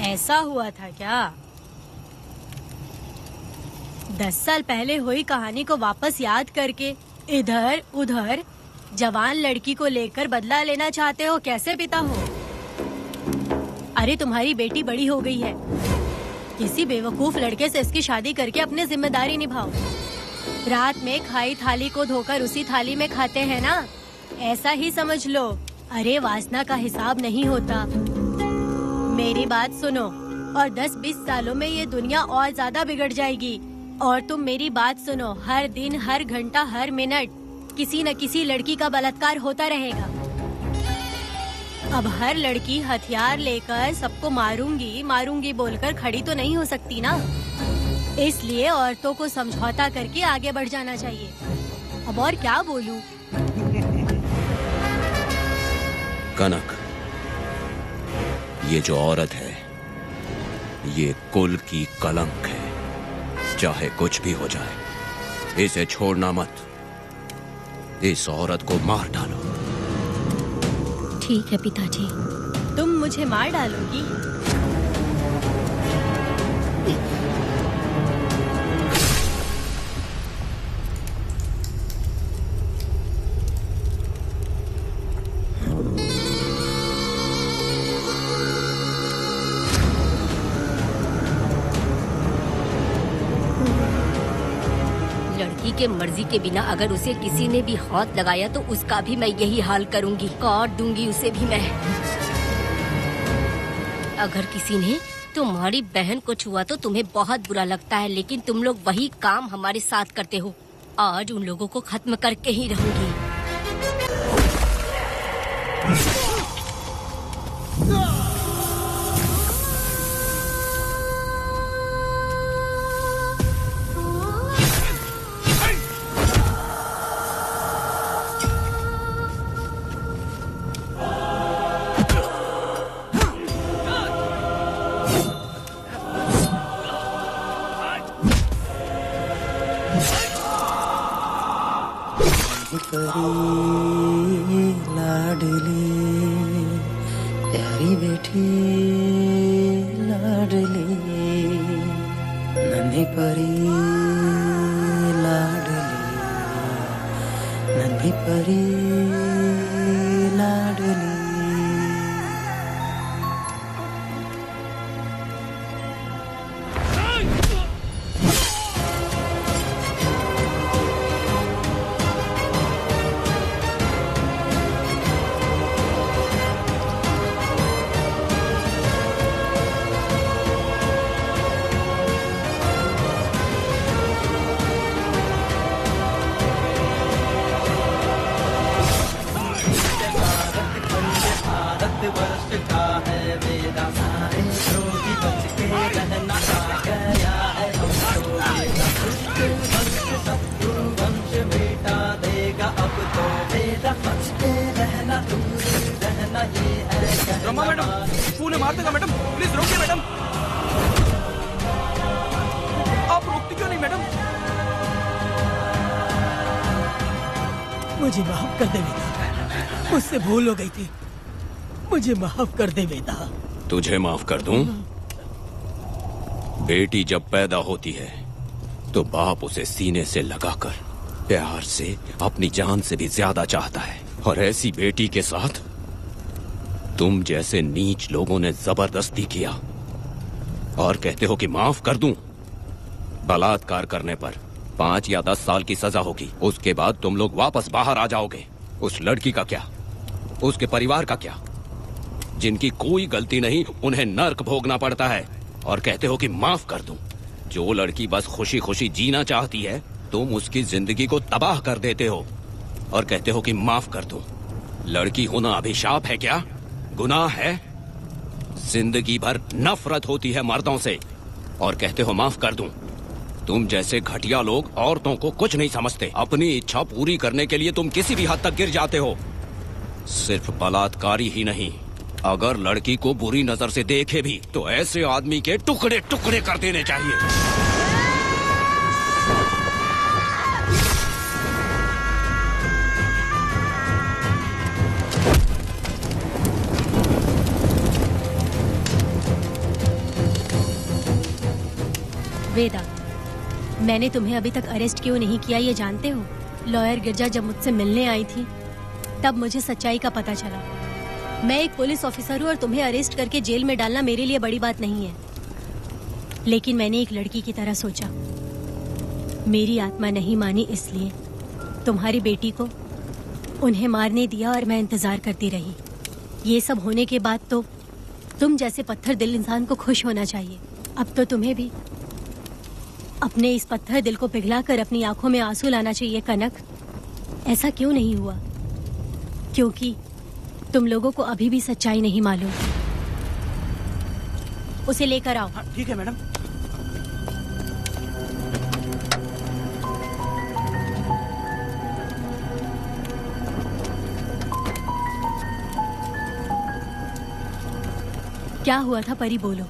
ऐसा हुआ था क्या? 10 साल पहले हुई कहानी को वापस याद करके इधर उधर जवान लड़की को लेकर बदला लेना चाहते हो? कैसे पिता हो? अरे तुम्हारी बेटी बड़ी हो गई है, किसी बेवकूफ लड़के से इसकी शादी करके अपनी जिम्मेदारी निभाओ। रात में खाई थाली को धोकर उसी थाली में खाते हैं ना, ऐसा ही समझ लो। अरे वासना का हिसाब नहीं होता। मेरी बात सुनो, और 10-20 सालों में ये दुनिया और ज्यादा बिगड़ जाएगी। और तुम मेरी बात सुनो, हर दिन, हर घंटा, हर मिनट किसी न किसी लड़की का बलात्कार होता रहेगा। अब हर लड़की हथियार लेकर सबको मारूंगी मारूंगी बोलकर खड़ी तो नहीं हो सकती ना। इसलिए औरतों को समझौता करके आगे बढ़ जाना चाहिए। अब और क्या बोलूं? कनक, ये जो औरत है, ये कुल की कलंक है। चाहे कुछ भी हो जाए, इसे छोड़ना मत। इस औरत को मार डालो। ठीक है पिताजी। तुम मुझे मार डालोगी? लड़की के मर्जी के बिना अगर उसे किसी ने भी हाथ लगाया तो उसका भी मैं यही हाल करूंगी। काट दूंगी उसे भी मैं। अगर किसी ने तुम्हारी बहन को छुआ तो तुम्हें बहुत बुरा लगता है, लेकिन तुम लोग वही काम हमारे साथ करते हो। आज उन लोगों को खत्म करके ही रहूंगी। लाडली प्यारी बेटी लाडली नन्ही परी लाडली नन्ही परी लाडली। रमा मैडम, फूल मार देगा मैडम, प्लीज रोकिए मैडम। आप रोकती क्यों नहीं मैडम? मुझे माफ कर दे वेदा, मुझसे भूल हो गई थी। मुझे माफ कर दे वेदा। तुझे माफ कर दूं? बेटी जब पैदा होती है तो बाप उसे सीने से लगाकर प्यार से अपनी जान से भी ज्यादा चाहता है, और ऐसी बेटी के साथ तुम जैसे नीच लोगों ने जबरदस्ती किया। और कहते हो कि माफ कर दूं। बलात्कार करने पर 5 या 10 साल की सजा होगी। उसके बाद तुम लोग वापस बाहर आ जाओगे। उस लड़की का क्या, उसके परिवार का क्या? जिनकी कोई गलती नहीं उन्हें नर्क भोगना पड़ता है। और कहते हो कि माफ कर दूं। जो लड़की बस खुशी खुशी जीना चाहती है, तुम उसकी जिंदगी को तबाह कर देते हो और कहते हो कि माफ कर दूं। लड़की होना अभिशाप है क्या? गुनाह है? जिंदगी भर नफरत होती है मर्दों से और कहते हो माफ कर दूं। तुम जैसे घटिया लोग औरतों को कुछ नहीं समझते। अपनी इच्छा पूरी करने के लिए तुम किसी भी हद तक गिर जाते हो। सिर्फ बलात्कारी ही नहीं, अगर लड़की को बुरी नजर से देखे भी तो ऐसे आदमी के टुकड़े टुकड़े कर देने चाहिए। वेदा, मैंने तुम्हें अभी तक अरेस्ट क्यों नहीं किया ये जानते हो? लॉयर गिरजा जब मुझसे मिलने आई थी तब मुझे सच्चाई का पता चला। मैं एक पुलिस ऑफिसर हूँ और तुम्हें अरेस्ट करके जेल में डालना मेरे लिए बड़ी बात नहीं है, लेकिन मैंने एक लड़की की तरह सोचा। मेरी आत्मा नहीं मानी, इसलिए तुम्हारी बेटी को उन्हें मारने दिया और मैं इंतजार करती रही। ये सब होने के बाद तो तुम जैसे पत्थर दिल इंसान को खुश होना चाहिए। अब तो तुम्हें भी अपने इस पत्थर दिल को पिघलाकर अपनी आंखों में आंसू लाना चाहिए। कनक, ऐसा क्यों नहीं हुआ? क्योंकि तुम लोगों को अभी भी सच्चाई नहीं मालूम। उसे लेकर आओ। ठीक है मैडम। क्या हुआ था परी, बोलो।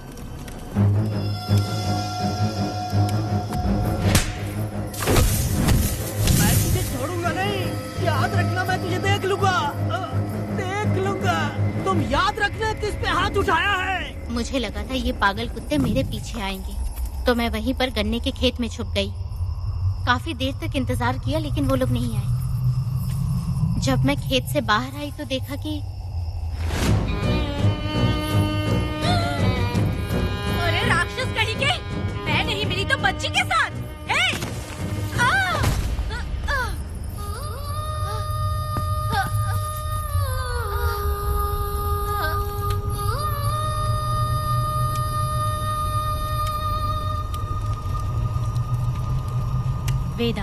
मैं तुझे छोड़ूंगा नहीं, याद रखना। मैं तुझे देख लूंगा, देख लूंगा। तुम याद रखना किस पे हाथ उठाया है। मुझे लगा था ये पागल कुत्ते मेरे पीछे आएंगे, तो मैं वहीं पर गन्ने के खेत में छुप गई। काफी देर तक इंतजार किया लेकिन वो लोग नहीं आए। जब मैं खेत से बाहर आई तो देखा कि अरे राक्षस कहीं के, मैं नहीं मिली तो बच्ची के साथ। वेदा,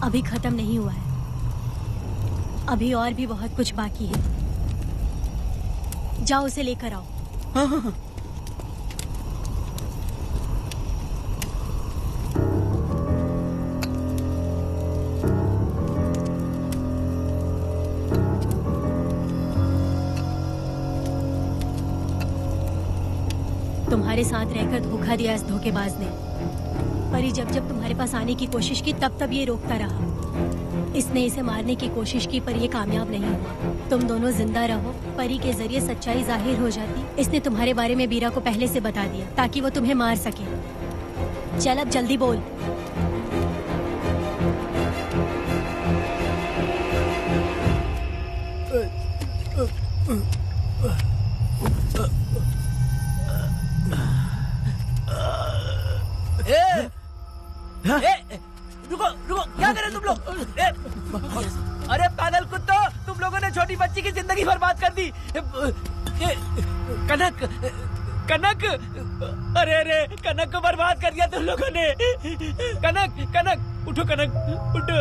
अभी खत्म नहीं हुआ है, अभी और भी बहुत कुछ बाकी है। जाओ उसे लेकर आओ। हाँ हाँ हाँ। तुम्हारे साथ रहकर धोखा दिया इस धोखेबाज ने। परी जब जब तुम्हारे पास आने की कोशिश की तब तब ये रोकता रहा। इसने इसे मारने की कोशिश की पर ये कामयाब नहीं हुआ। तुम दोनों जिंदा रहो, परी के जरिए सच्चाई जाहिर हो जाती। इसने तुम्हारे बारे में बीरा को पहले से बता दिया ताकि वो तुम्हें मार सके। चल अब जल्दी बोल। रुको रुको, क्या करे तुम लोग? अरे पागल कुत्तो, तुम लोगों ने छोटी बच्ची की जिंदगी बर्बाद कर दी। कनक, कनक, अरे अरे कनक को बर्बाद कर दिया तुम लोगों ने। कनक, कनक उठो, कनक उठो।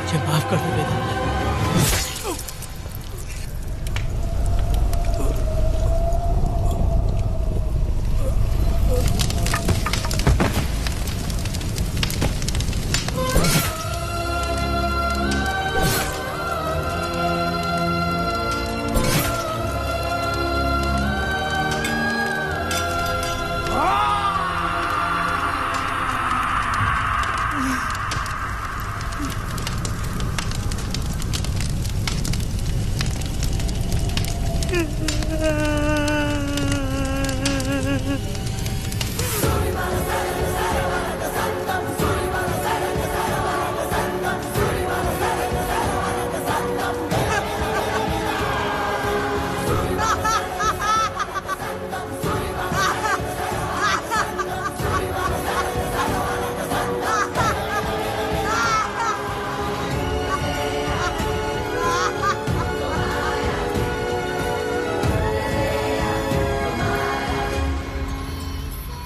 मुझे माफ कर दो वेदा।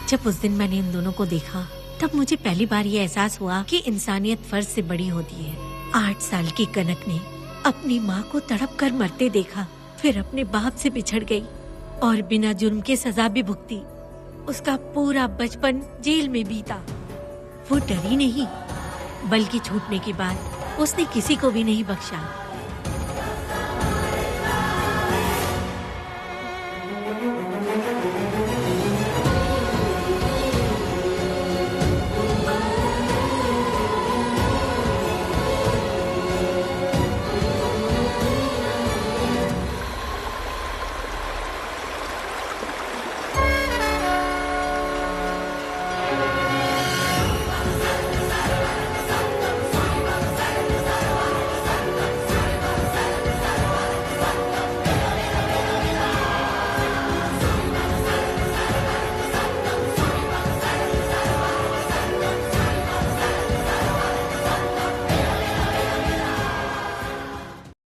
जब उस दिन मैंने इन दोनों को देखा तब मुझे पहली बार ये एहसास हुआ कि इंसानियत फर्ज से बड़ी होती है। 8 साल की कनक ने अपनी माँ को तड़प कर मरते देखा, फिर अपने बाप से बिछड़ गई और बिना जुर्म के सजा भी भुगती। उसका पूरा बचपन जेल में बीता। वो डरी नहीं, बल्कि छूटने के बाद उसने किसी को भी नहीं बख्शा।